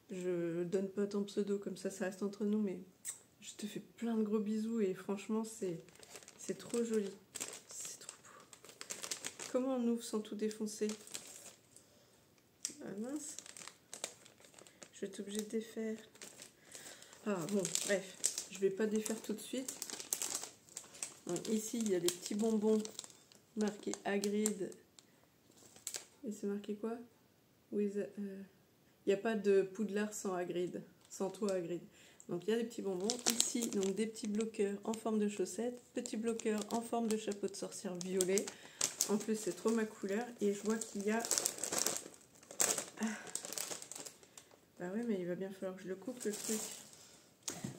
Je donne pas ton pseudo, comme ça reste entre nous, mais je te fais plein de gros bisous et franchement, c'est trop joli. C'est trop beau. Comment on ouvre sans tout défoncer? Ah mince. Je vais être obligée de défaire. Ah bon, bref, je vais pas défaire tout de suite. Donc, ici, il y a des petits bonbons marqués Hagrid. Et c'est marqué quoi? Il n'y a pas de Poudlard sans Hagrid, sans toi Hagrid. Donc il y a des petits bonbons. Ici, donc des petits bloqueurs en forme de chaussettes, petits bloqueurs en forme de chapeau de sorcière violet. En plus, c'est trop ma couleur. Et je vois qu'il y a... Ah. Bah oui, mais il va bien falloir que je le coupe, le truc.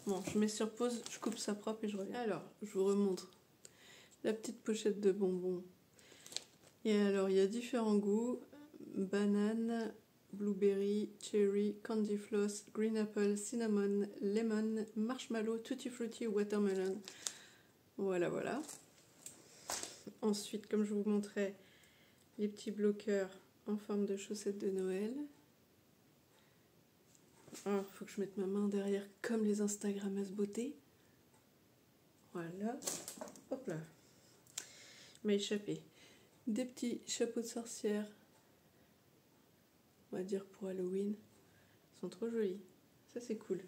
Bon, je mets sur pause, je coupe ça propre et je reviens. Alors, je vous remontre la petite pochette de bonbons. Et alors, il y a différents goûts. Banane, blueberry, cherry, candy floss, green apple, cinnamon, lemon, marshmallow, tutti frutti, watermelon. Voilà, voilà. Ensuite, comme je vous montrais, les petits bloqueurs en forme de chaussettes de Noël. Il faut que je mette ma main derrière comme les Instagrammeuses beauté. Voilà. Hop là. M'a échappé. Des petits chapeaux de sorcière. On va dire pour Halloween. Ils sont trop jolis. Ça, c'est cool.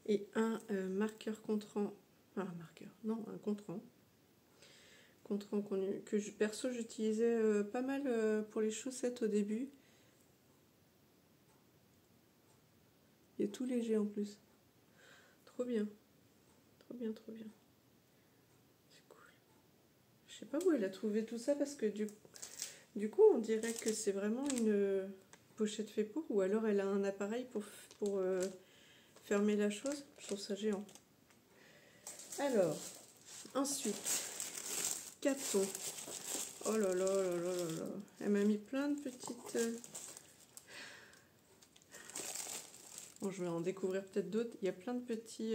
Et un marqueur contrant. Ah, un marqueur. Non, un contrant. Contrant que perso, j'utilisais pas mal pour les chaussettes au début. Il est tout léger en plus. Trop bien. Trop bien, trop bien. C'est cool. Je sais pas où elle a trouvé tout ça parce que du coup, on dirait que c'est vraiment une pochette fait pour, ou alors elle a un appareil pour fermer la chose. Je trouve ça géant. Alors, ensuite, qu'a-t-on? Oh là là là là là là. Elle m'a mis plein de petites... Bon, je vais en découvrir peut-être d'autres. Il y a plein de petits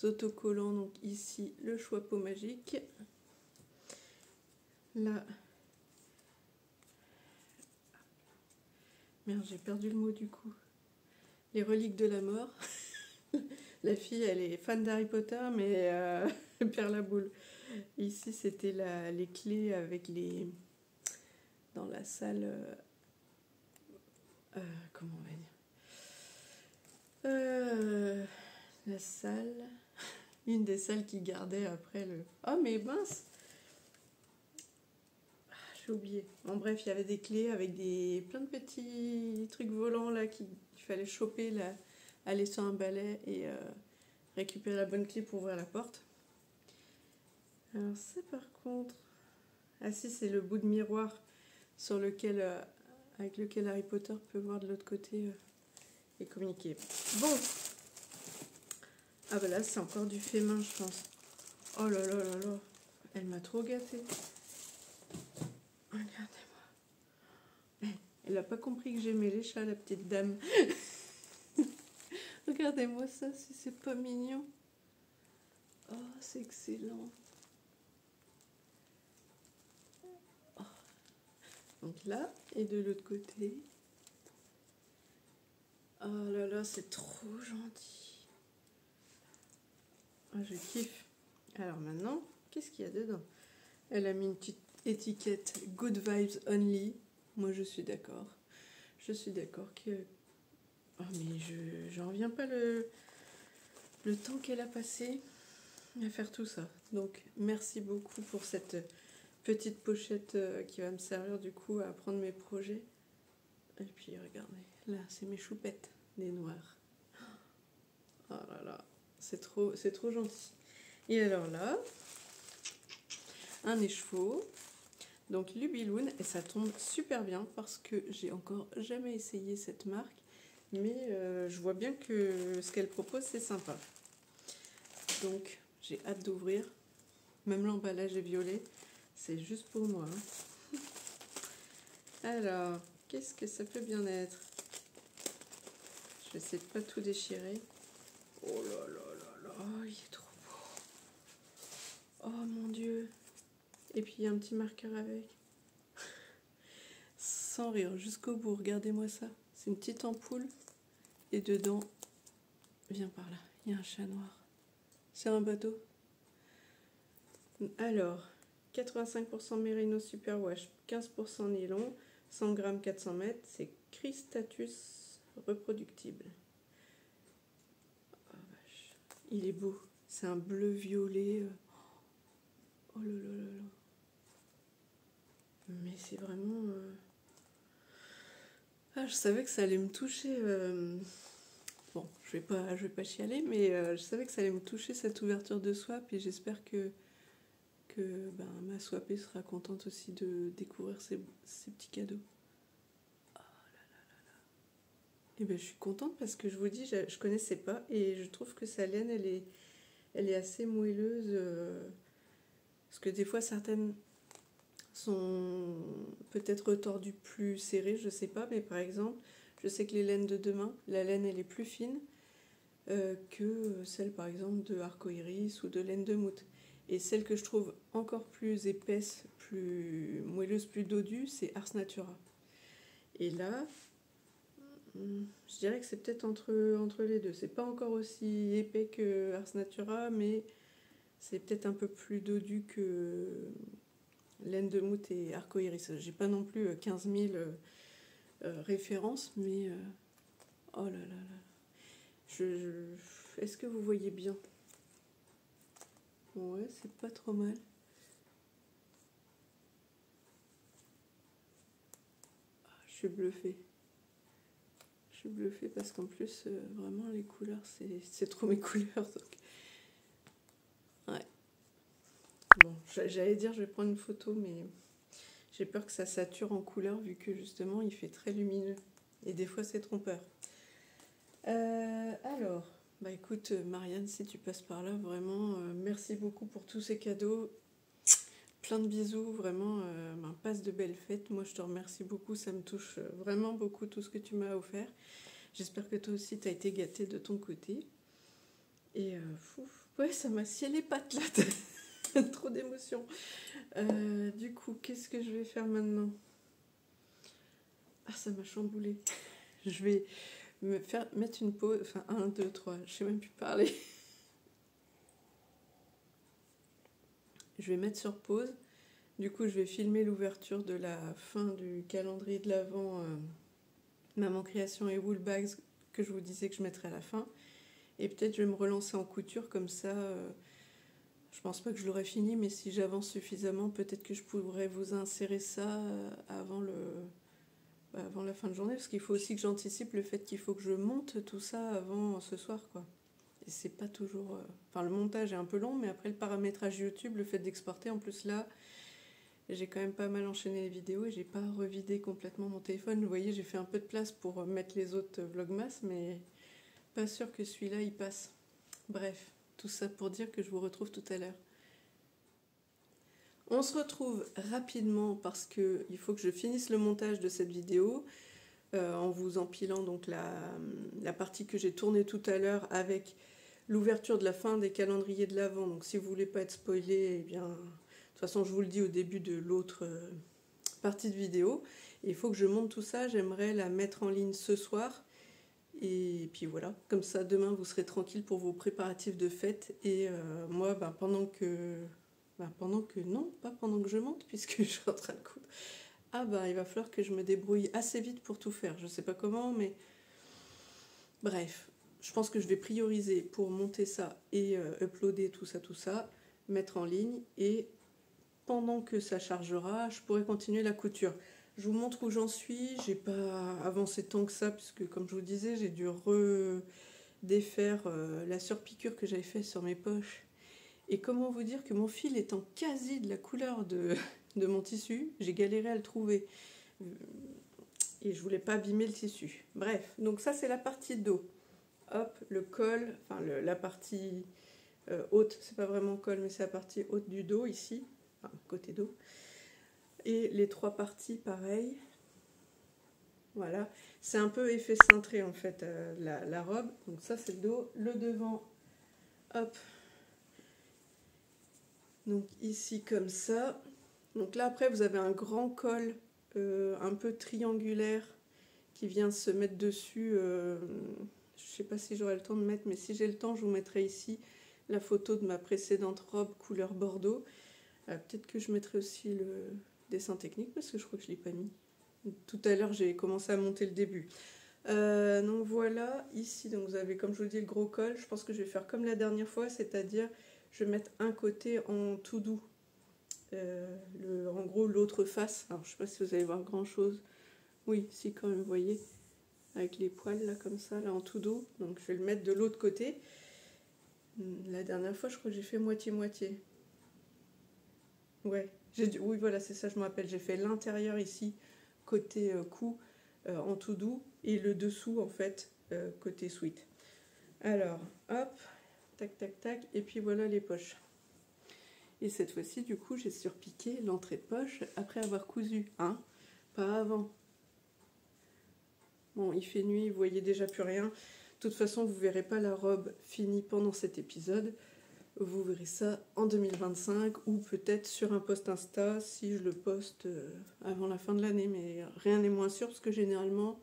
autocollants. Donc ici, le choix-peau magique. Là... Merde, j'ai perdu le mot du coup. Les reliques de la mort. La fille, elle est fan d'Harry Potter, mais elle perd la boule. Ici, c'était les clés avec les... Dans la salle... comment on va dire la salle... Une des salles qui gardait après le... Oh, mais mince! J'ai oublié. En bref, il y avait des clés avec plein de petits trucs volants là qu'il fallait choper, là, aller sur un balai et récupérer la bonne clé pour ouvrir la porte. Alors ça par contre... Ah si, c'est le bout de miroir sur lequel, avec lequel Harry Potter peut voir de l'autre côté et communiquer. Bon. Ah bah là, c'est encore du fait main, je pense. Oh là là là là. Elle m'a trop gâtée. Regardez-moi. Elle n'a pas compris que j'aimais les chats, la petite dame. Regardez-moi ça, si c'est pas mignon. Oh, c'est excellent. Oh. Donc là, et de l'autre côté. Oh là là, c'est trop gentil. Oh, je kiffe. Alors maintenant, qu'est-ce qu'il y a dedans? Elle a mis une petite étiquette Good Vibes Only. Moi, je suis d'accord. Je suis d'accord que... Oh, mais j'en reviens pas le temps qu'elle a passé à faire tout ça. Donc, merci beaucoup pour cette petite pochette qui va me servir du coup à prendre mes projets. Et puis, regardez, là, c'est mes choupettes, des noirs. Oh là là, c'est trop gentil. Et alors là, un écheveau. Donc Lubiloon, et ça tombe super bien parce que j'ai encore jamais essayé cette marque, mais je vois bien que ce qu'elle propose c'est sympa. Donc j'ai hâte d'ouvrir. Même l'emballage est violet, c'est juste pour moi. Hein. Alors, qu'est-ce que ça peut bien être? Je vais essayer de pas tout déchirer. Oh là Et puis il y a un petit marqueur avec. Sans rire, jusqu'au bout, regardez-moi ça. C'est une petite ampoule. Et dedans, viens par là, il y a un chat noir. C'est un bateau. Alors, 85% Merino Superwash, 15% nylon, 100 grammes 400 mètres, c'est Cristatus reproductible. Oh, vache. Il est beau, c'est un bleu violet. Oh là là là là. Mais c'est vraiment... Ah, je savais que ça allait me toucher. Bon, je vais pas chialer, mais je savais que ça allait me toucher cette ouverture de swap et j'espère que ma swapée sera contente aussi de découvrir ces petits cadeaux. Oh là là là là. Et ben je suis contente parce que je vous dis, je connaissais pas et je trouve que sa laine elle est assez moelleuse. Parce que des fois certaines sont peut-être retordues plus serrées, je sais pas, mais par exemple, je sais que les laines de demain, la laine elle est plus fine que celle par exemple de Arcoiris ou de laine de Mout. Et celle que je trouve encore plus épaisse, plus moelleuse, plus dodue, c'est Ars Natura. Et là, je dirais que c'est peut-être entre les deux. C'est pas encore aussi épais que Ars Natura, mais c'est peut-être un peu plus dodu que laine de Mout et Arcoiris. J'ai pas non plus 15 000 références, mais oh là là là. Est-ce que vous voyez bien? Ouais, c'est pas trop mal. Ah, je suis bluffée. Je suis bluffée parce qu'en plus, vraiment, les couleurs, c'est trop mes couleurs. Donc... Ouais. Bon, j'allais dire, je vais prendre une photo, mais j'ai peur que ça sature en couleur vu que justement, il fait très lumineux. Et des fois, c'est trompeur. Alors, bah écoute, Marianne, si tu passes par là, vraiment, merci beaucoup pour tous ces cadeaux. Plein de bisous, vraiment, passe de belles fêtes. Moi, je te remercie beaucoup, ça me touche vraiment beaucoup tout ce que tu m'as offert. J'espère que toi aussi, tu as été gâtée de ton côté. Et ouais, ça m'a scié les pattes là, trop d'émotions. Du coup, qu'est-ce que je vais faire maintenant? Ah, ça m'a chamboulé. Je vais mettre une pause, enfin 1, 2, 3, je sais même plus parler. Je vais mettre sur pause. Du coup, je vais filmer l'ouverture de la fin du calendrier de l'Avent Maman Création et Wool Bags que je vous disais que je mettrais à la fin. Et peut-être je vais me relancer en couture comme ça. Je pense pas que je l'aurai fini, mais si j'avance suffisamment, peut-être que je pourrais vous insérer ça avant la fin de journée. Parce qu'il faut aussi que j'anticipe le fait qu'il faut que je monte tout ça avant ce soir, quoi. Et c'est pas toujours... Enfin, le montage est un peu long, mais après le paramétrage YouTube, le fait d'exporter, en plus là, j'ai quand même pas mal enchaîné les vidéos et j'ai pas revidé complètement mon téléphone. Vous voyez, j'ai fait un peu de place pour mettre les autres vlogmas, mais pas sûr que celui-là, il passe. Bref, tout ça pour dire que je vous retrouve tout à l'heure. On se retrouve rapidement parce qu'il faut que je finisse le montage de cette vidéo en vous empilant donc la partie que j'ai tournée tout à l'heure avec l'ouverture de la fin des calendriers de l'Avent. Donc si vous voulez pas être spoilé, eh bien, de toute façon je vous le dis au début de l'autre partie de vidéo. Il faut que je monte tout ça, j'aimerais la mettre en ligne ce soir. Et puis voilà, comme ça demain vous serez tranquille pour vos préparatifs de fête. Et moi, pendant que non, pas pendant que je monte, puisque je suis en train de coudre. Il va falloir que je me débrouille assez vite pour tout faire. Je sais pas comment, mais bref, je pense que je vais prioriser pour monter ça et uploader tout ça, mettre en ligne. Et pendant que ça chargera, je pourrai continuer la couture. Je vous montre où j'en suis. J'ai pas avancé tant que ça, puisque comme je vous disais, j'ai dû redéfaire la surpiqûre que j'avais faite sur mes poches. Et comment vous dire que mon fil étant quasi de la couleur de mon tissu, j'ai galéré à le trouver. Et je voulais pas abîmer le tissu. Bref, donc ça c'est la partie dos. Hop, le col, enfin la partie haute, c'est pas vraiment col, mais c'est la partie haute du dos ici, enfin côté dos. Et les trois parties pareil. Voilà, c'est un peu effet cintré en fait la robe. Donc ça c'est le dos, le devant, hop. Donc ici comme ça, Donc là, après, vous avez un grand col un peu triangulaire qui vient se mettre dessus. Je sais pas si j'aurai le temps de mettre, mais si j'ai le temps, je vous mettrai ici la photo de ma précédente robe couleur bordeaux. Peut-être que je mettrai aussi le dessin technique, parce que je crois que je ne l'ai pas mis. Tout à l'heure, j'ai commencé à monter le début. Donc voilà, ici, donc vous avez, comme je vous le dis, le gros col. Je pense que je vais faire comme la dernière fois, c'est-à-dire je vais mettre un côté en tout doux. En gros, l'autre face. Alors, je ne sais pas si vous allez voir grand-chose. Oui, si, quand même, vous voyez, avec les poils, là, comme ça, là, en tout doux. Donc, je vais le mettre de l'autre côté. La dernière fois, je crois que j'ai fait moitié-moitié. Ouais, oui, voilà, c'est ça, je me rappelle. J'ai fait l'intérieur ici, côté cou, en tout doux, et le dessous, en fait, côté sweat. Alors, hop, tac, tac, tac, et puis voilà les poches. Et cette fois-ci, du coup, j'ai surpiqué l'entrée de poche après avoir cousu, hein, pas avant. Bon, il fait nuit, vous voyez déjà plus rien. De toute façon, vous ne verrez pas la robe finie pendant cet épisode. Vous verrez ça en 2025 ou peut-être sur un post Insta si je le poste avant la fin de l'année. Mais rien n'est moins sûr parce que généralement,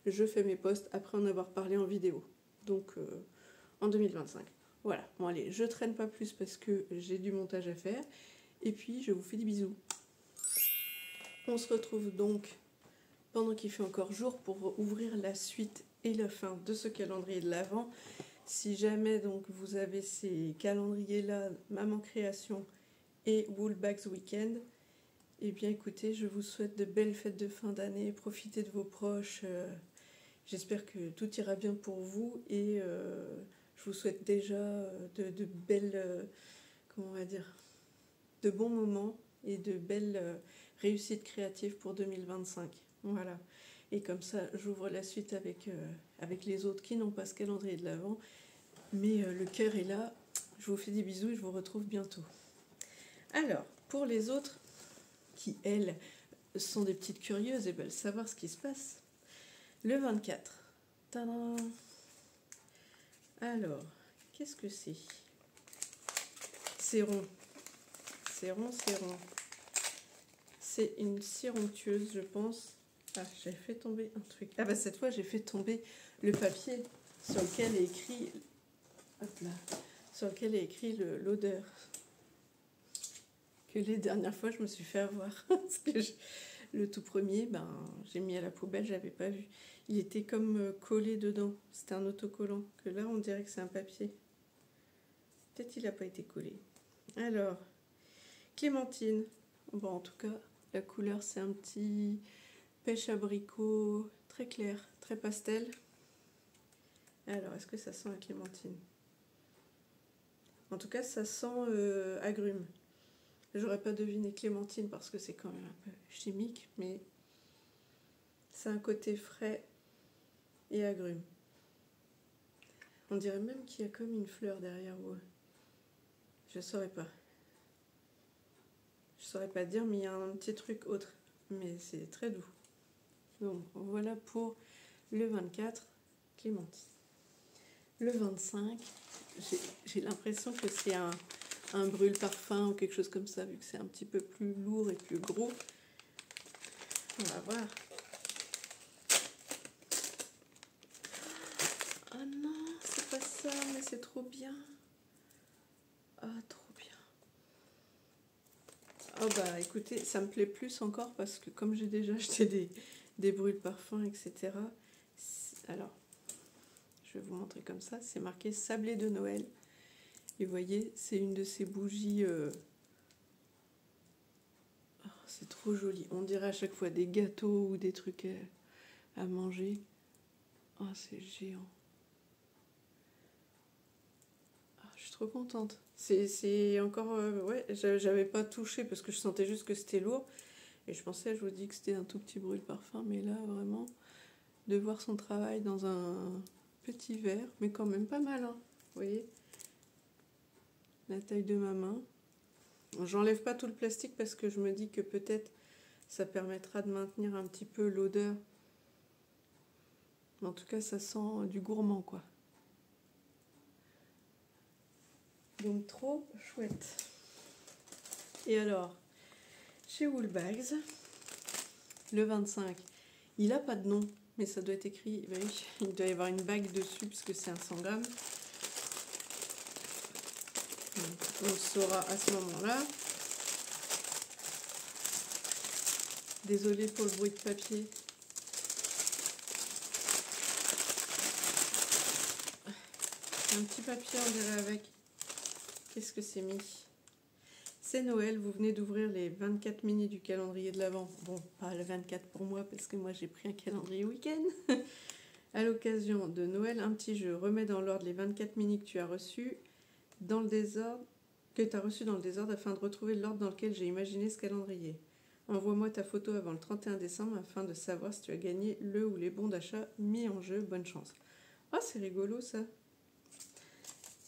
je fais mes posts après en avoir parlé en vidéo. Donc, en 2025. Voilà, bon allez, je traîne pas plus parce que j'ai du montage à faire. Et puis, je vous fais des bisous. On se retrouve donc pendant qu'il fait encore jour pour ouvrir la suite et la fin de ce calendrier de l'Avent. Si jamais donc vous avez ces calendriers-là, Maman Création et Woolbags Weekend, eh bien écoutez, je vous souhaite de belles fêtes de fin d'année, profitez de vos proches. J'espère que tout ira bien pour vous et je vous souhaite déjà de belles, comment on va dire, de bons moments et de belles réussites créatives pour 2025. Voilà. Et comme ça, j'ouvre la suite avec les autres qui n'ont pas ce calendrier de l'Avent. Mais le cœur est là. Je vous fais des bisous et je vous retrouve bientôt. Alors, pour les autres qui, elles, sont des petites curieuses et veulent savoir ce qui se passe, le 24. Tadam. Alors, qu'est-ce que c'est? C'est rond. C'est rond, c'est rond. C'est une scie onctueuse, je pense. Ah, j'ai fait tomber un truc. Ah bah cette fois, j'ai fait tomber le papier sur lequel est écrit... Hop là. Sur lequel est écrit l'odeur. Que les dernières fois, je me suis fait avoir. Parce que le tout premier, ben, j'ai mis à la poubelle, je l'avais pas vu. Il était comme collé dedans. C'était un autocollant. Que là, on dirait que c'est un papier. Peut-être qu'il n'a pas été collé. Alors, clémentine. Bon, en tout cas, la couleur, c'est un petit pêche abricot très clair, très pastel. Alors, est-ce que ça sent la clémentine? En tout cas, ça sent agrumes. J'aurais pas deviné clémentine parce que c'est quand même un peu chimique, mais c'est un côté frais et agrumes. On dirait même qu'il y a comme une fleur derrière vous. Je saurais pas. Je saurais pas dire, mais il y a un petit truc autre. Mais c'est très doux. Donc voilà pour le 24, clémentine. Le 25, j'ai l'impression que c'est un brûle-parfum ou quelque chose comme ça, vu que c'est un petit peu plus lourd et plus gros. On va voir. Ah non, c'est pas ça, mais c'est trop bien. Ah, trop bien. Oh bah écoutez, ça me plaît plus encore parce que comme j'ai déjà acheté des brûle-parfums, etc. Alors, je vais vous montrer comme ça. C'est marqué sablé de Noël. Et vous voyez, c'est une de ces bougies... Oh, c'est trop joli. On dirait à chaque fois des gâteaux ou des trucs à manger. Oh, c'est géant. Oh, je suis trop contente. C'est encore... ouais, j'avais pas touché parce que je sentais juste que c'était lourd. Et je pensais, je vous dis que c'était un tout petit brûle-parfum. Mais là, vraiment, de voir son travail dans un petit verre. Mais quand même pas mal, hein. Vous voyez ? La taille de ma main. J'enlève pas tout le plastique parce que je me dis que peut-être ça permettra de maintenir un petit peu l'odeur. En tout cas, ça sent du gourmand, quoi. Donc, trop chouette. Et alors, chez Woolbags, le 25. Il n'a pas de nom, mais ça doit être écrit, bah oui, il doit y avoir une bague dessus puisque c'est un 100 grammes. On le saura à ce moment-là. Désolée pour le bruit de papier. Un petit papier, on dirait avec. Qu'est-ce que c'est mis? C'est Noël, vous venez d'ouvrir les 24 mini du calendrier de l'Avent. Bon, pas le 24 pour moi, parce que moi j'ai pris un calendrier week-end. À l'occasion de Noël, un petit jeu. Remets dans l'ordre les 24 mini que tu as reçus dans le désordre, afin de retrouver l'ordre dans lequel j'ai imaginé ce calendrier. Envoie-moi ta photo avant le 31 décembre afin de savoir si tu as gagné le ou les bons d'achat mis en jeu. Bonne chance. Ah, c'est rigolo ça.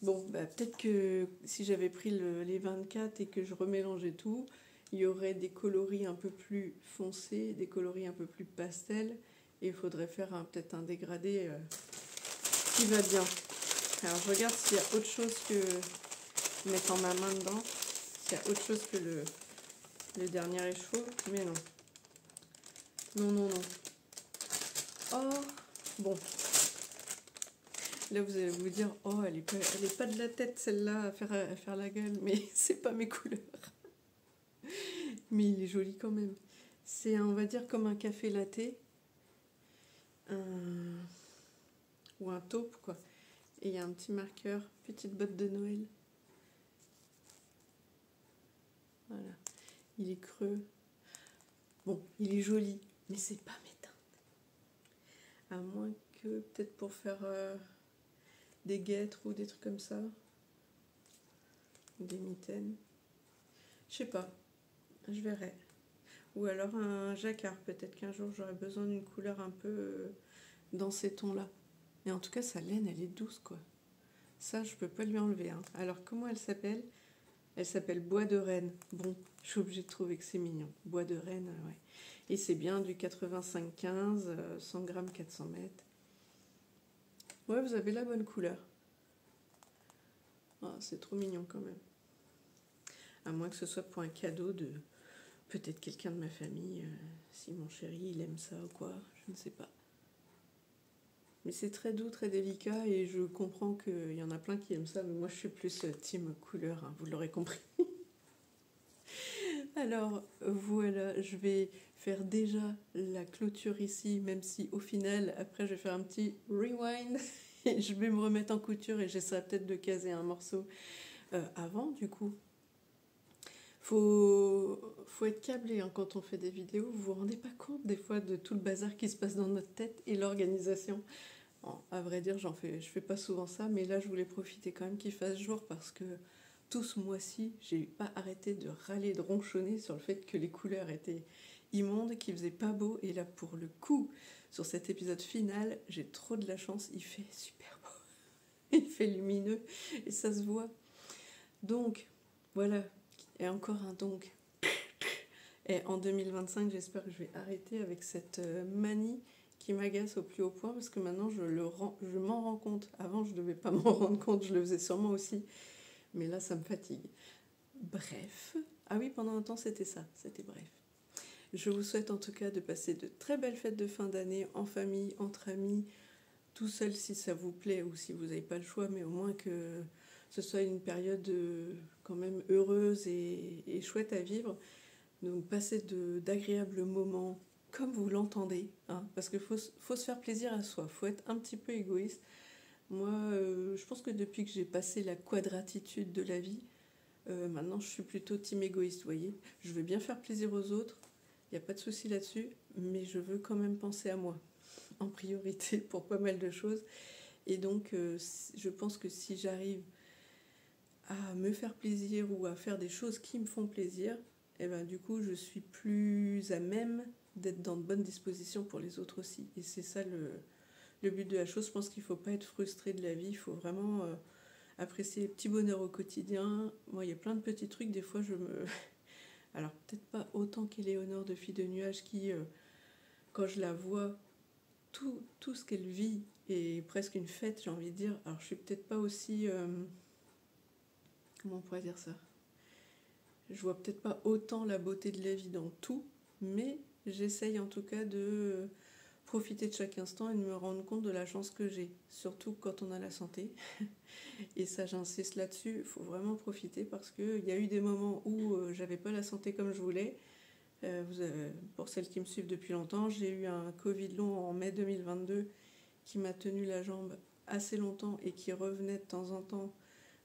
Bon, bah, peut-être que si j'avais pris les 24 et que je remélangeais tout, il y aurait des coloris un peu plus foncés, des coloris un peu plus pastels, et il faudrait faire peut-être un dégradé qui va bien. Alors je regarde s'il y a autre chose que mettant ma main dedans, s'il y a autre chose que le dernier écheveau, mais non. Non. Oh, bon. Là, vous allez vous dire, oh, elle est pas de la tête, celle-là, à faire la gueule, mais c'est pas mes couleurs. Mais il est joli quand même. C'est, on va dire, comme un café latte, ou un taupe, quoi. Et il y a un petit marqueur, petite botte de Noël. Voilà. Il est creux. Bon, il est joli, mais c'est pas mes teintes. À moins que, peut-être pour faire... des guêtres ou des trucs comme ça, des mitaines, je sais pas, je verrai. Ou alors un jacquard, peut-être qu'un jour j'aurai besoin d'une couleur un peu dans ces tons là. Mais en tout cas sa laine elle est douce quoi, ça je peux pas lui enlever hein. Alors comment elle s'appelle? Elle s'appelle Bois de Rennes. Bon, je suis obligée de trouver que c'est mignon. Bois de Rennes, ouais. Et c'est bien du 85-15, 100 grammes, 400 mètres. Ouais, vous avez la bonne couleur. Oh, c'est trop mignon quand même. À moins que ce soit pour un cadeau de peut-être quelqu'un de ma famille, si mon chéri il aime ça ou quoi, je ne sais pas. Mais c'est très doux, très délicat et je comprends qu'il y en a plein qui aiment ça, mais moi je suis plus team couleur, hein, vous l'aurez compris. Alors voilà, je vais faire déjà la clôture ici, même si au final, après je vais faire un petit rewind et je vais me remettre en couture et j'essaierai peut-être de caser un morceau avant du coup. Faut être câblé hein, quand on fait des vidéos, vous vous rendez pas compte des fois de tout le bazar qui se passe dans notre tête et l'organisation. Bon, à vrai dire, je fais pas souvent ça, mais là je voulais profiter quand même qu'il fasse jour parce que tout ce mois-ci, j'ai pas arrêté de râler, de ronchonner sur le fait que les couleurs étaient immondes, qu'il faisait pas beau. Et là, pour le coup, sur cet épisode final, j'ai trop de la chance. Il fait super beau, il fait lumineux et ça se voit. Donc, voilà. Et encore un donc. Et en 2025, j'espère que je vais arrêter avec cette manie qui m'agace au plus haut point parce que maintenant je m'en rends compte. Avant, je ne devais pas m'en rendre compte, je le faisais sûrement aussi. Mais là, ça me fatigue. Bref. Ah oui, pendant un temps, c'était ça. C'était bref. Je vous souhaite en tout cas de passer de très belles fêtes de fin d'année en famille, entre amis, tout seul si ça vous plaît ou si vous n'avez pas le choix, mais au moins que ce soit une période quand même heureuse et chouette à vivre. Donc passez d'agréables moments comme vous l'entendez, hein, parce qu'il faut se faire plaisir à soi, il faut être un petit peu égoïste. Moi, je pense que depuis que j'ai passé la quadratitude de la vie, maintenant je suis plutôt team égoïste, vous voyez. Je veux bien faire plaisir aux autres, il n'y a pas de souci là-dessus, mais je veux quand même penser à moi, en priorité pour pas mal de choses. Et donc, je pense que si j'arrive à me faire plaisir ou à faire des choses qui me font plaisir, et ben, du coup, je suis plus à même d'être dans de bonnes dispositions pour les autres aussi. Et c'est ça le but de la chose. Je pense qu'il ne faut pas être frustré de la vie, il faut vraiment apprécier les petits bonheurs au quotidien. Moi, il y a plein de petits trucs, des fois, alors, peut-être pas autant qu'Éléonore de Fille de Nuages qui, quand je la vois, tout ce qu'elle vit est presque une fête, j'ai envie de dire. Alors, je suis peut-être pas aussi... comment on pourrait dire ça ? Je vois peut-être pas autant la beauté de la vie dans tout, mais j'essaye en tout cas de profiter de chaque instant et de me rendre compte de la chance que j'ai, surtout quand on a la santé. Et ça, j'insiste là-dessus, il faut vraiment profiter parce qu'il y a eu des moments où j'avais pas la santé comme je voulais. Pour celles qui me suivent depuis longtemps, j'ai eu un Covid long en mai 2022 qui m'a tenu la jambe assez longtemps et qui revenait de temps en temps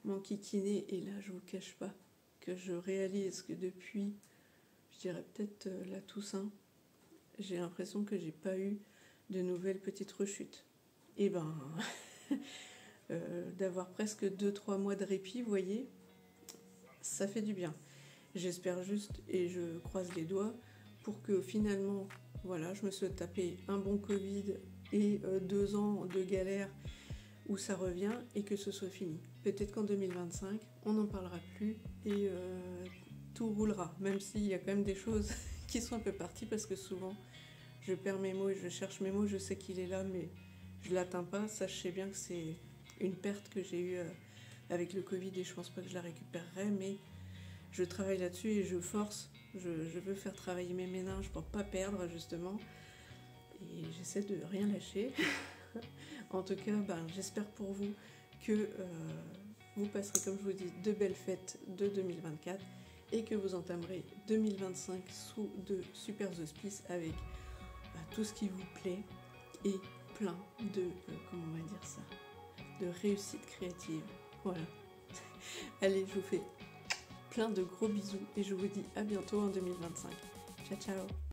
m'enquiquiner. Et là, je vous cache pas que je réalise que depuis, je dirais peut-être la Toussaint, j'ai l'impression que j'ai pas eu de nouvelles petites rechutes. Et ben, d'avoir presque 2-3 mois de répit, vous voyez, ça fait du bien. J'espère juste, et je croise les doigts, pour que finalement, voilà, je me sois tapé un bon Covid et 2 ans de galère où ça revient et que ce soit fini. Peut-être qu'en 2025, on n'en parlera plus et tout roulera, même s'il y a quand même des choses qui sont un peu parties parce que souvent, je perds mes mots et je cherche mes mots, je sais qu'il est là, mais je ne l'atteins pas. Sachez bien que c'est une perte que j'ai eue avec le Covid et je pense pas que je la récupérerai, mais je travaille là-dessus et je force. Je veux faire travailler mes méninges pour pas perdre justement. Et j'essaie de rien lâcher. En tout cas, j'espère pour vous que vous passerez, comme je vous dis, de belles fêtes de 2024 et que vous entamerez 2025 sous de super auspices avec tout ce qui vous plaît et plein de, comment on va dire ça, de réussite créative. Voilà. Allez, je vous fais plein de gros bisous et je vous dis à bientôt en 2025. Ciao, ciao.